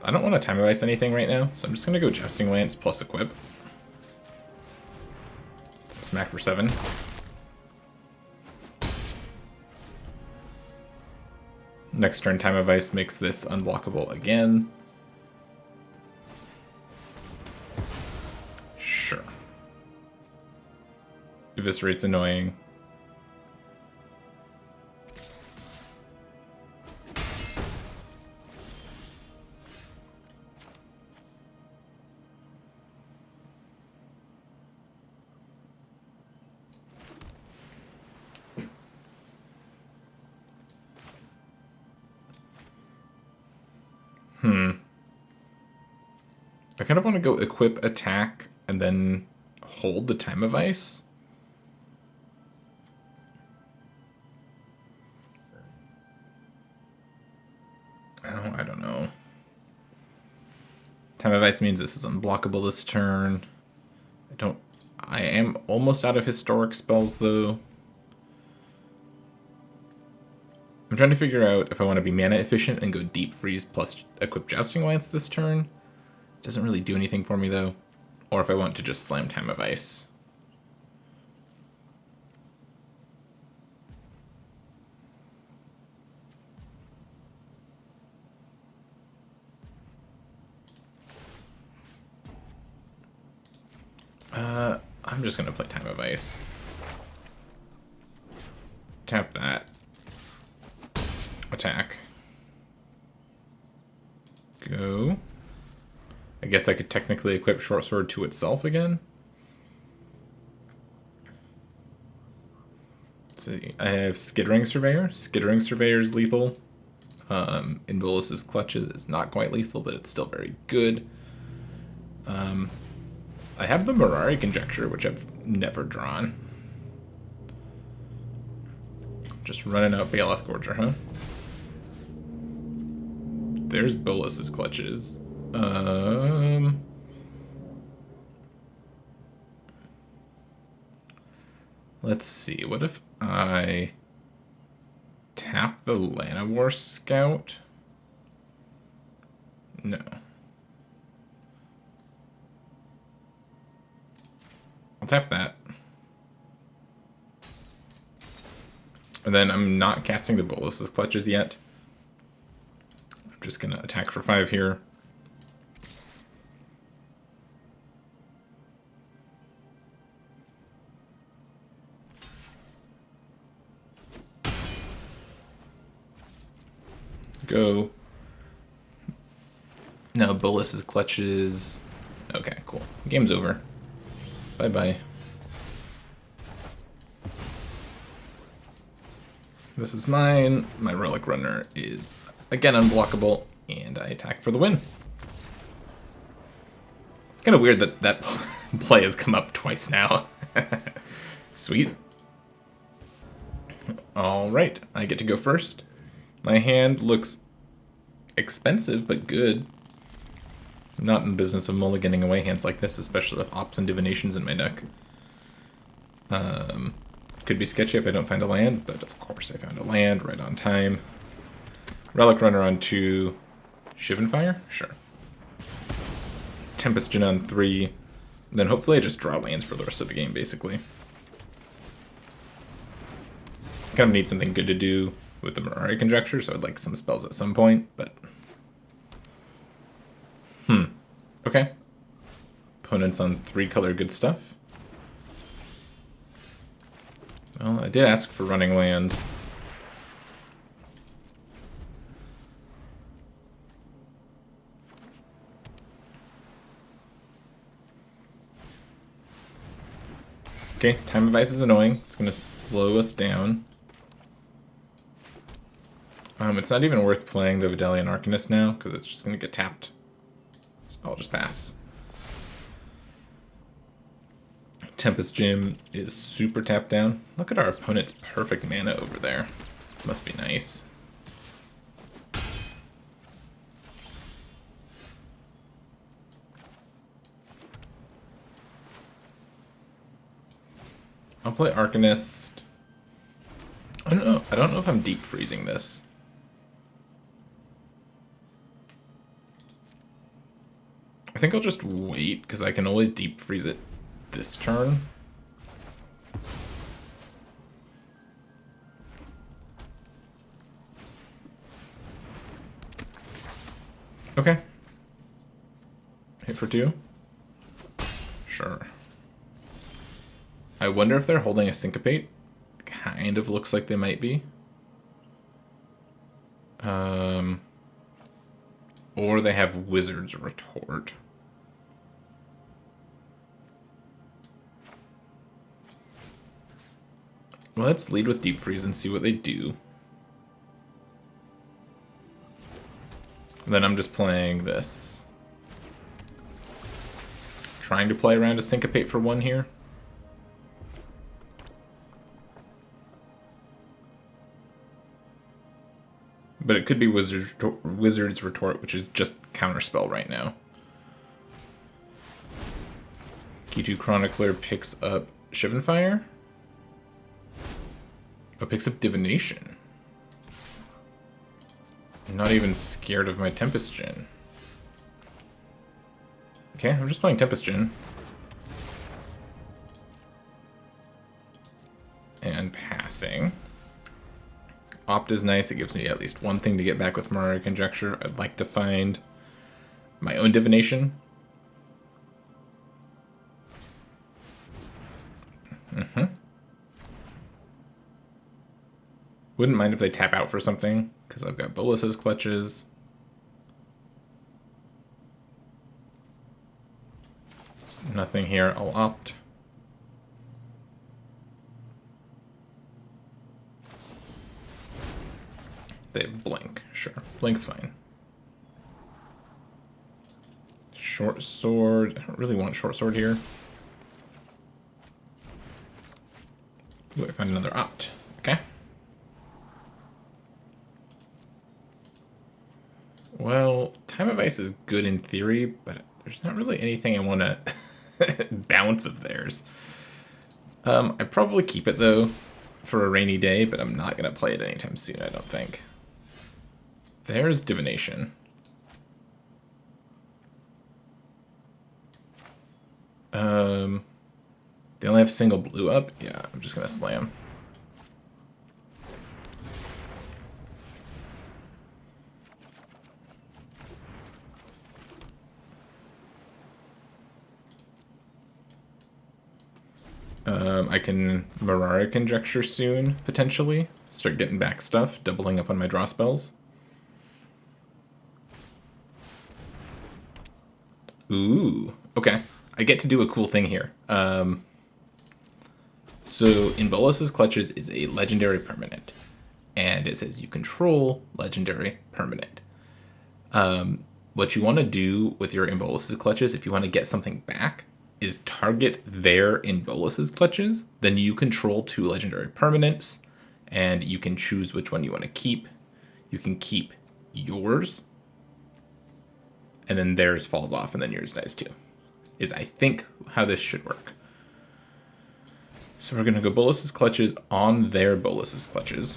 Speaker 1: I don't want to Time of Ice anything right now, so I'm just going to go Jousting Lance plus Equip. Smack for 7. Next turn, Time of Ice makes this unblockable again. Sure. Eviscerate's annoying. I kind of want to go equip, attack, and then hold the Time of Ice. Oh, I don't know. Time of Ice means this is unblockable this turn. I am almost out of historic spells, though. I'm trying to figure out if I want to be mana efficient and go Deep Freeze plus equip Jousting Lance this turn. Doesn't really do anything for me, though. Or if I want to just slam Time of Ice. I'm just gonna play Time of Ice. Tap that. Attack. Go. I guess I could technically equip Short Sword to itself again. Let's see. I have Skittering Surveyor. Skittering Surveyor is lethal. In Bolus's Clutches, it's not quite lethal, but it's still very good. I have the Mirari Conjecture, which I've never drawn. Just running out Baloth Gorger, huh? There's Bolus's Clutches. Let's see. What if I tap the Llanowar Scout? No. I'll tap that. And then I'm not casting the Bolus's Clutches yet. I'm just going to attack for 5 here. Go. No, Bolus's Clutches. Okay, cool. Game's over. Bye-bye. This is mine. My Relic Runner is, again, unblockable, and I attack for the win. It's kind of weird that that play has come up twice now. Sweet. Alright, I get to go first. My hand looks expensive, but good. I'm not in the business of mulliganing away hands like this, especially with Ops and Divinations in my deck. Could be sketchy if I don't find a land, but of course I found a land right on time. Relic Runner on 2. Shivan Fire? Sure. Tempest Djinn on 3. Then hopefully I just draw lands for the rest of the game, basically. Kind of need something good to do with the Mirari Conjecture, so I'd like some spells at some point, but... Okay. Opponent's on 3-color good stuff. Well, I did ask for running lands. Okay, Time of Ice is annoying. It's going to slow us down. It's not even worth playing the Vidalian Arcanist now, because it's just going to get tapped. I'll just pass. Tempest Djinn is super tapped down. Look at our opponent's perfect mana over there. Must be nice. I'll play Arcanist. I don't know if I'm deep freezing this. I think I'll just wait, because I can always deep freeze it this turn. Okay. Hit for 2? Sure. I wonder if they're holding a Syncopate. Kind of looks like they might be. Or they have Wizard's Retort. Well, let's lead with Deep Freeze and see what they do. Then I'm just playing this. Trying to play around a Syncopate for 1 here. But it could be Wizard's Retort, which is just Counterspell right now. K2 Chronicler picks up Shivan Fire. Oh, picks up Divination. I'm not even scared of my Tempest Djinn. Okay, I'm just playing Tempest Djinn. And passing. Opt is nice, it gives me at least one thing to get back with Mirari Conjecture. I'd like to find my own Divination. Wouldn't mind if they tap out for something, because I've got Bolus's Clutches. Nothing here, I'll opt. They have Blink, sure. Blink's fine. short sword. I don't really want short sword here. Ooh, I find another opt. Okay. Well, Time of Ice is good in theory, but there's not really anything I want to bounce of theirs. I'd probably keep it, though, for a rainy day, but I'm not going to play it anytime soon, I don't think. There's Divination. They only have single blue up? Yeah, I'm just going to slam. I can Mirara Conjecture soon, potentially. Start getting back stuff, doubling up on my draw spells. Ooh, okay. I get to do a cool thing here. So in Bolas's Clutches is a legendary permanent. And it says you control legendary permanent. What you want to do with your Bolas's Clutches, if you want to get something back, is target their in Bolas's Clutches. Then you control 2 legendary permanents, and you can choose which one you want to keep. You can keep yours, and then theirs falls off, and then yours dies too. Is, I think, how this should work. So we're going to go Bolas's Clutches on their Bolas's Clutches.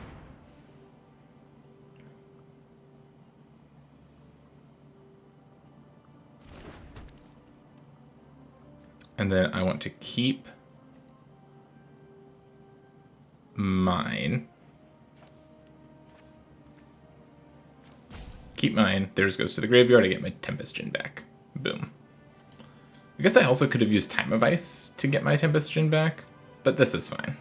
Speaker 1: And then I want to keep mine. Keep mine. Theirs goes to the graveyard. I get my Tempest Djinn back. Boom. I guess I also could have used Time of Ice to get my Tempest Djinn back, but this is fine.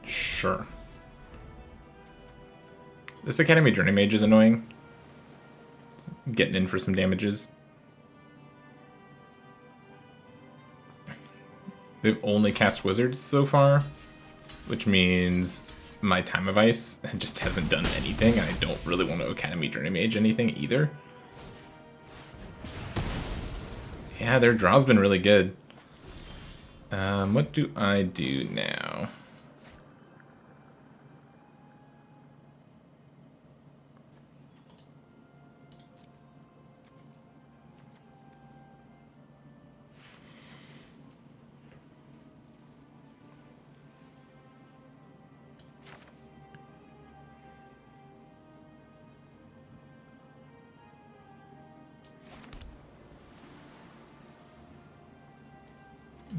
Speaker 1: Sure. This Academy Journey Mage is annoying. Getting in for some damages. They've only cast Wizards so far, which means my Time of Ice just hasn't done anything, and I don't really want to Academy Journey Mage anything either. Yeah, their draw's been really good. What do I do now?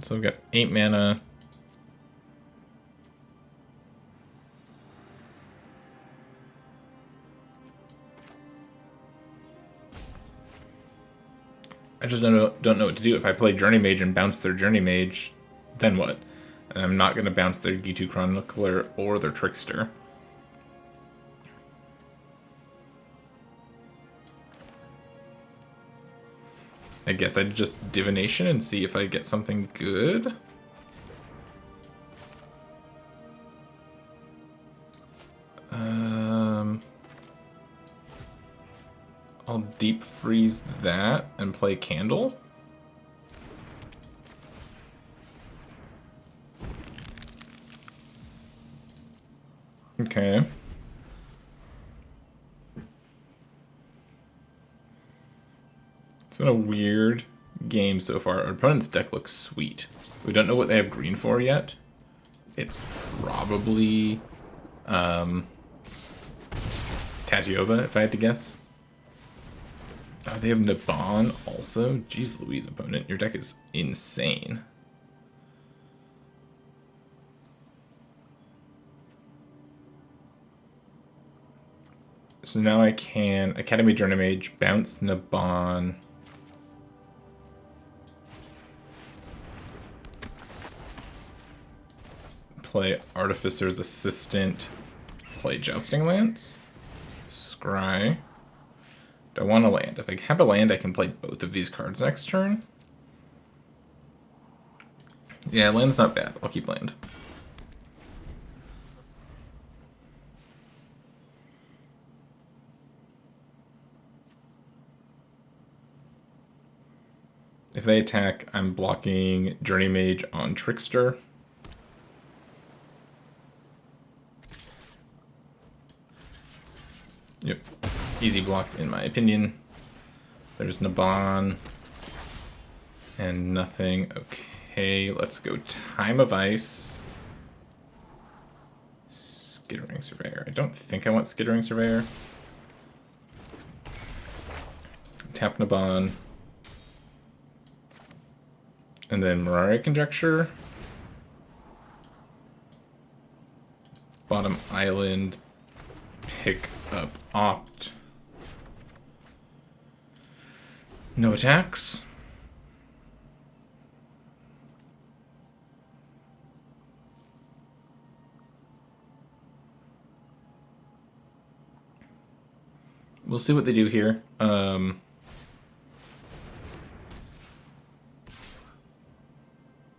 Speaker 1: So I've got 8 mana. I just don't know what to do. If I play Journey Mage and bounce their Journey Mage, then what? And I'm not going to bounce their Gitu Chronicler or their Trickster. I guess I'd just Divination and see if I get something good. I'll Deep Freeze that and play Candle. Okay. It's been a weird game so far. Our opponent's deck looks sweet. We don't know what they have green for yet. It's probably Tatiova, if I had to guess. Oh, they have Naban also? Jeez Louise, opponent. Your deck is insane. So now I can Academy Journey Mage, bounce Naban. Play Artificer's Assistant. Play Jousting Lance. Scry. Do I want to land? If I have a land, I can play both of these cards next turn. Yeah, land's not bad. I'll keep land. If they attack, I'm blocking Journey Mage on Trickster. Yep, easy block in my opinion. There's Naban. And nothing. Okay, let's go Time of Ice. Skittering Surveyor. I don't think I want Skittering Surveyor. Tap Naban. And then Mirari Conjecture. Bottom Island. Pick up Opt. No attacks. We'll see what they do here.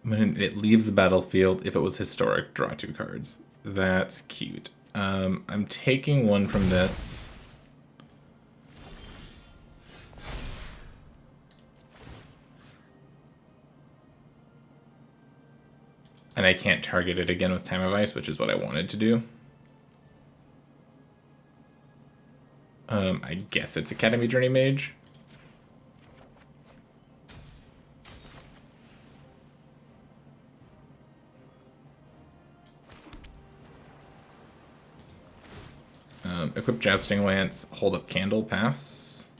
Speaker 1: When it leaves the battlefield, if it was historic, draw 2 cards. That's cute. I'm taking one from this. And I can't target it again with Time of Ice, which is what I wanted to do. I guess it's Academy Journey Mage. Equip Jousting Lance, hold up Candle, pass.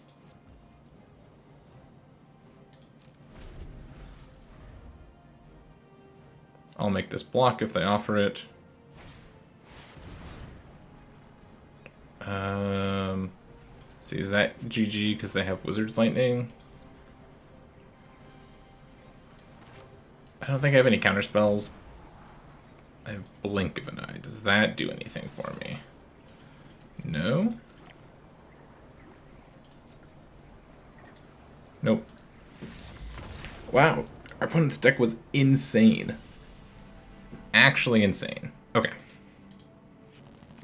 Speaker 1: I'll make this block if they offer it. See, is that GG because they have Wizard's Lightning? I don't think I have any counter spells. I have Blink of an Eye. Does that do anything for me? No? Nope. Wow, our opponent's deck was insane. Actually insane. Okay.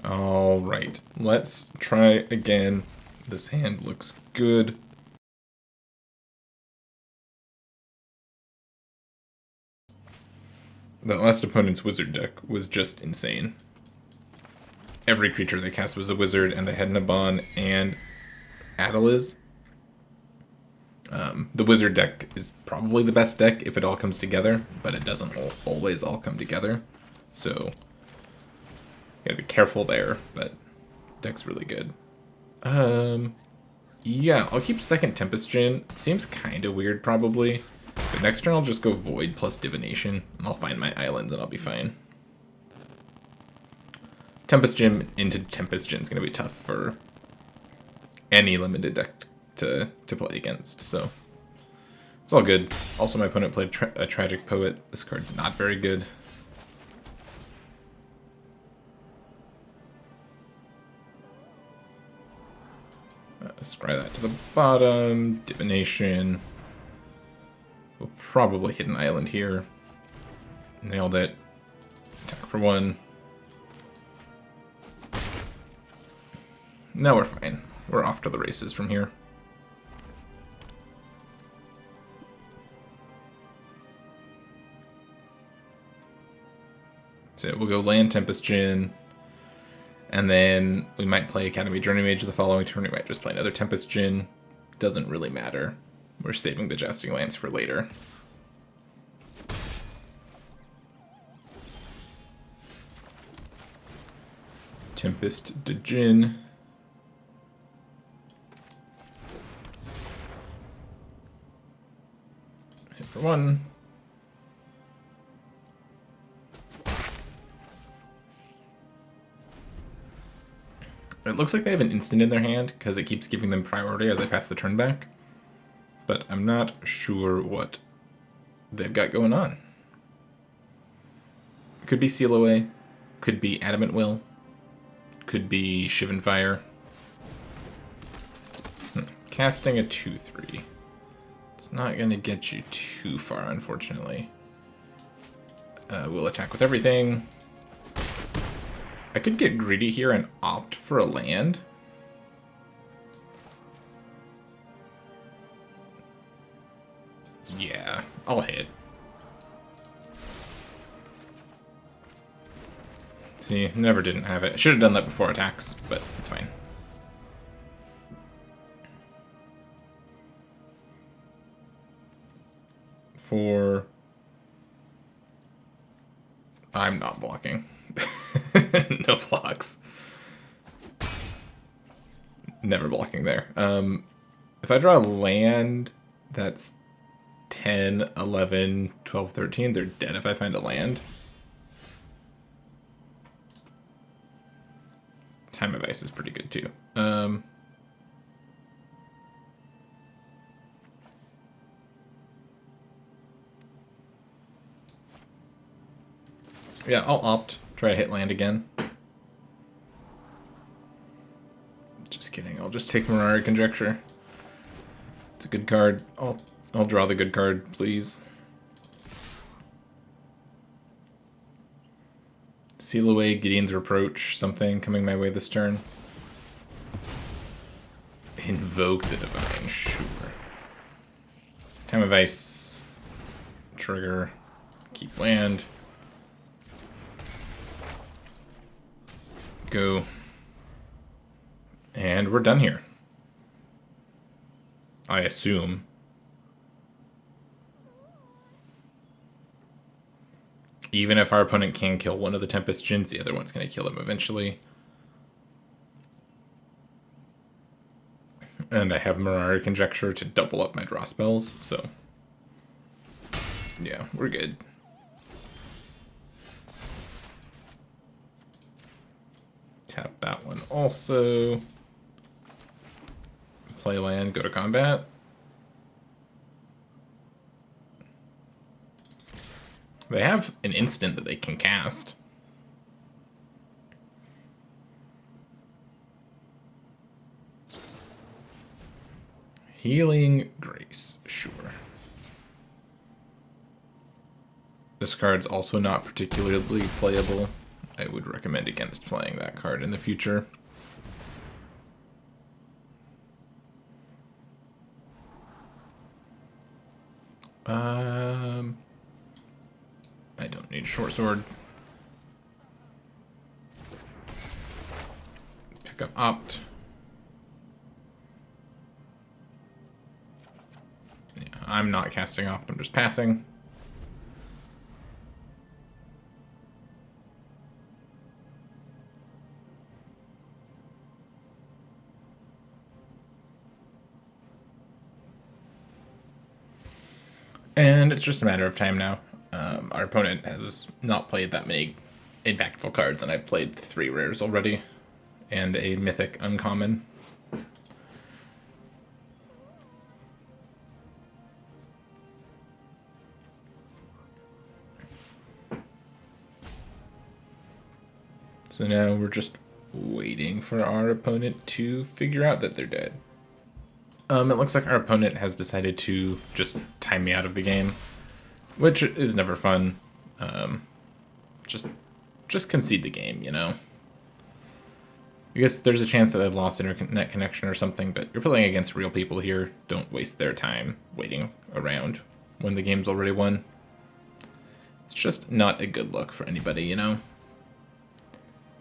Speaker 1: Alright, let's try again. This hand looks good. That last opponent's wizard deck was just insane. Every creature they cast was a wizard, and they had Naban and Adeliz. The wizard deck is probably the best deck if it all comes together, but it doesn't always all come together. So, gotta be careful there, but deck's really good. Yeah, I'll keep second Tempest Djinn. Seems kind of weird, probably. But next turn I'll just go Void plus Divination, and I'll find my islands and I'll be fine. Tempest Djinn into Tempest Djinn is going to be tough for any limited deck to play against, so it's all good. Also, my opponent played a Tragic Poet. This card's not very good. Scry that to the bottom. Divination. We'll probably hit an island here. Nailed it. Attack for 1. Now we're fine. We're off to the races from here. So we'll go land Tempest Djinn. And then we might play Academy Journey Mage the following turn. We might just play another Tempest Djinn. Doesn't really matter. We're saving the Jousting Lance for later. Tempest Djinn. Hit for 1. It looks like they have an instant in their hand, because it keeps giving them priority as I pass the turn back. But I'm not sure what they've got going on. Could be Seal Away. Could be Adamant Will. Could be Shivan Fire. Casting a 2/3. It's not going to get you too far, unfortunately. We'll attack with everything. I could get greedy here and opt for a land. Yeah, I'll hit. See, never didn't have it. Should have done that before attacks, but it's fine. I'm not blocking. No blocks. Never blocking there. If I draw a land that's 10, 11, 12, 13, they're dead if I find a land. Time of Ice is pretty good too. Yeah, I'll opt. Try to hit land again. Just kidding. I'll just take Mirari Conjecture. It's a good card. I'll draw the good card, please. Seal away Gideon's Reproach. Something coming my way this turn. Invoke the Divine. Sure. Time of Ice. Trigger. Keep land. Go. And we're done here. I assume. Even if our opponent can kill one of the Tempest Djinns, the other one's going to kill him eventually. And I have Mirari Conjecture to double up my draw spells, so... yeah, we're good. Tap that one also. Play land, go to combat. They have an instant that they can cast. Healing Grace, sure. This card's also not particularly playable. I would recommend against playing that card in the future. I don't need Short Sword. Pick up Opt. Yeah, I'm not casting Opt, I'm just passing. And it's just a matter of time now. Our opponent has not played that many impactful cards, and I've played 3 rares already, and a mythic uncommon. So now we're just waiting for our opponent to figure out that they're dead. It looks like our opponent has decided to just time me out of the game, which is never fun. Just concede the game, you know? I guess there's a chance that they've lost internet connection or something, but you're playing against real people here. Don't waste their time waiting around when the game's already won. It's just not a good look for anybody, you know?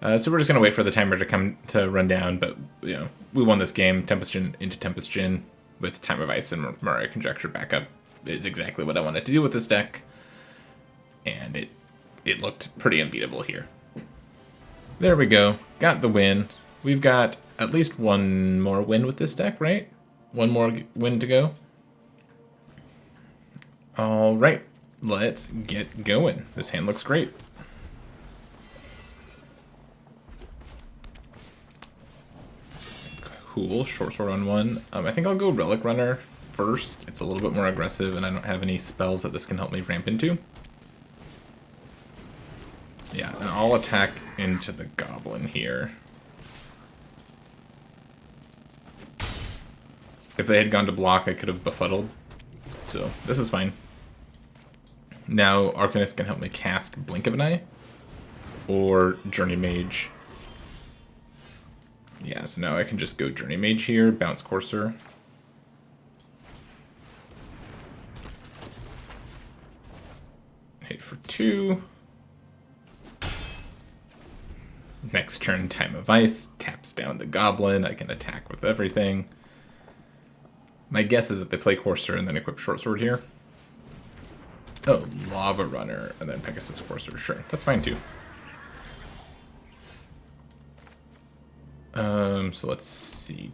Speaker 1: So we're just gonna wait for the timer to run down, but you know, we won this game. Tempest Djinn into Tempest Djinn with Time of Ice and Mirari Conjecture backup is exactly what I wanted to do with this deck, and it looked pretty unbeatable here. There we go, got the win. We've got at least one more win with this deck, right? One more win to go. All right, let's get going. This hand looks great. Cool, Short Sword on 1. I think I'll go Relic Runner first. It's a little bit more aggressive, and I don't have any spells that this can help me ramp into. Yeah, and I'll attack into the Goblin here. If they had gone to block, I could have befuddled. So, this is fine. Now, Arcanist can help me cast Blink of an Eye, or Journey Mage. Yeah, so now I can just go Journey Mage here, bounce Courser. Wait for 2. Next turn, Time of Ice. Taps down the Goblin. I can attack with everything. My guess is that they play Courser and then equip Short Sword here. Oh, Lava Runner and then Pegasus Courser. Sure, that's fine too. So let's see.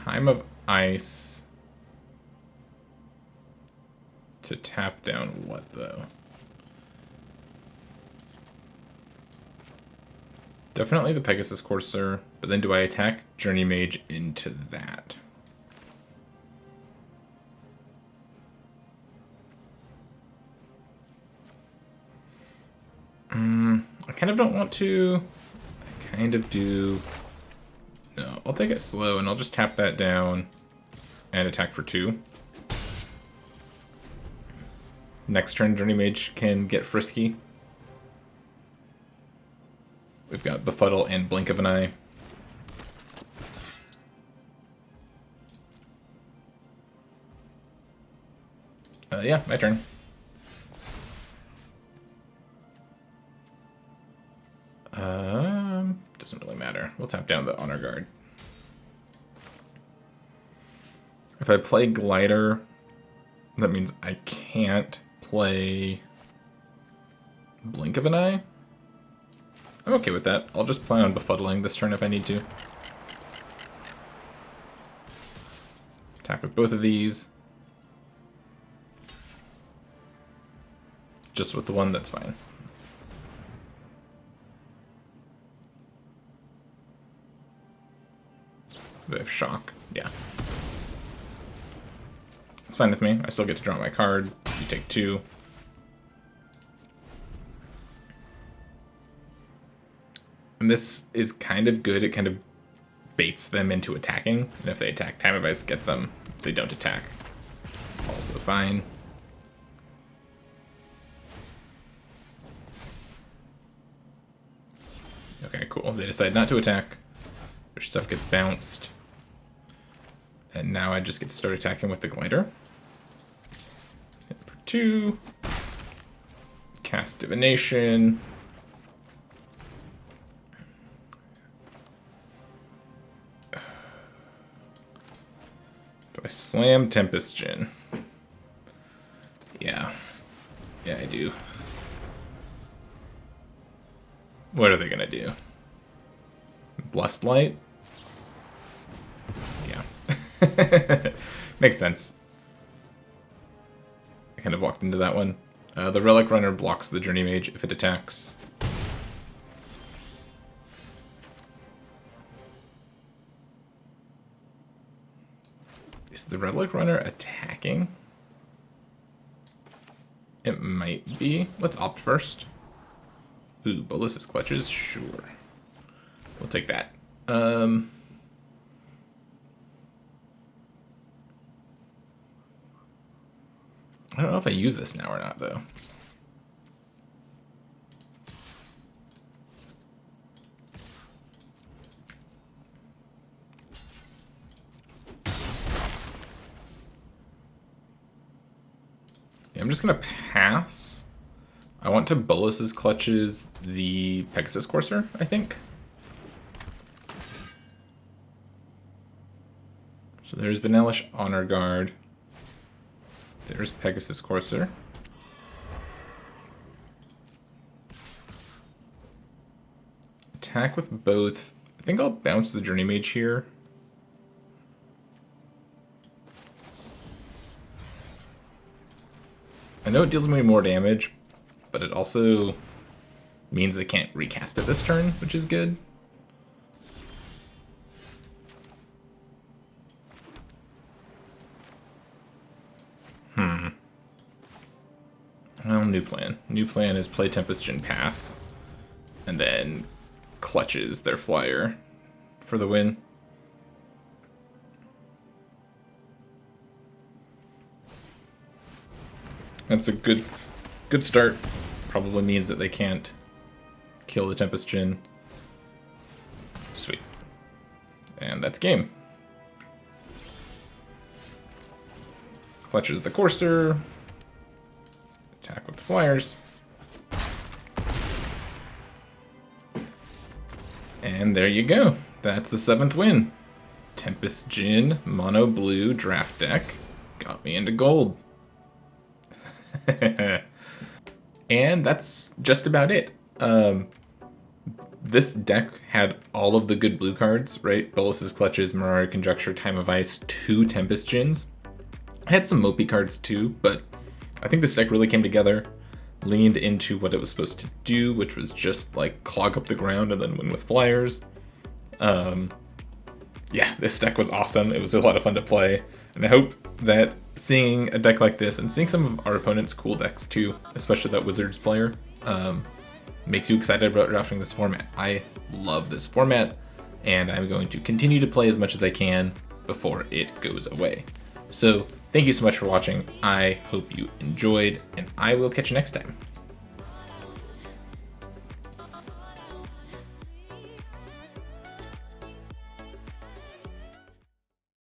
Speaker 1: Time of Ice. To tap down what, though? Definitely the Pegasus Courser, but then do I attack Journey Mage into that? I kind of don't want to. I kind of do. No, I'll take it slow and I'll just tap that down and attack for 2. Next turn, Journey Mage can get frisky. We've got Befuddle and Blink of an Eye. Yeah, my turn. Doesn't really matter. We'll tap down the Honor Guard. If I play Glider, that means I can't play Blink of an Eye. I'm okay with that. I'll just plan on befuddling this turn if I need to. Attack with both of these. Just with the one, that's fine. They have Shock. Yeah. It's fine with me. I still get to draw my card. You take 2. And this is kind of good. It kind of baits them into attacking. And if they attack, Time of Ice gets them. If they don't attack, it's also fine. Okay, cool. They decide not to attack. Their stuff gets bounced. And now I just get to start attacking with the Glider. Hit for 2. Cast Divination. Do I slam Tempest Djinn? Yeah. Yeah, I do. What are they gonna do? Blessed Light? Yeah. Makes sense. I kind of walked into that one. The Relic Runner blocks the Journey Mage if it attacks. Is the Relic Runner attacking? It might be. Let's opt first. Ooh, Ballistic Clutches? Sure. We'll take that. I don't know if I use this now or not, though. Yeah, I'm just gonna pass. I want to Bolus's Clutches the Pegasus Courser, I think. So there's Benelish Honor Guard. There's Pegasus Courser. Attack with both. I think I'll bounce the Journey Mage here. I know it deals me more damage, but it also means they can't recast it this turn, which is good. Well, new plan. New plan is play Tempest Djinn pass, and then Clutches their flyer for the win. That's a good start. Probably means that they can't kill the Tempest Djinn. Sweet. And that's game. Clutches the Courser. Attack with the flyers. And there you go. That's the 7th win. Tempest Djinn, mono blue draft deck. Got me into gold. And that's just about it. This deck had all of the good blue cards, right? Bolus's Clutches, Mirari Conjecture, Time of Ice, 2 Tempest Djinns. I had some Mopey cards too, but I think this deck really came together, leaned into what it was supposed to do, which was just like clog up the ground and then win with flyers. Yeah, this deck was awesome. It was a lot of fun to play, and I hope that seeing a deck like this and seeing some of our opponents' cool decks too, especially that Wizards player, makes you excited about drafting this format. I love this format, and I'm going to continue to play as much as I can before it goes away. So thank you so much for watching. I hope you enjoyed, and I will catch you next time.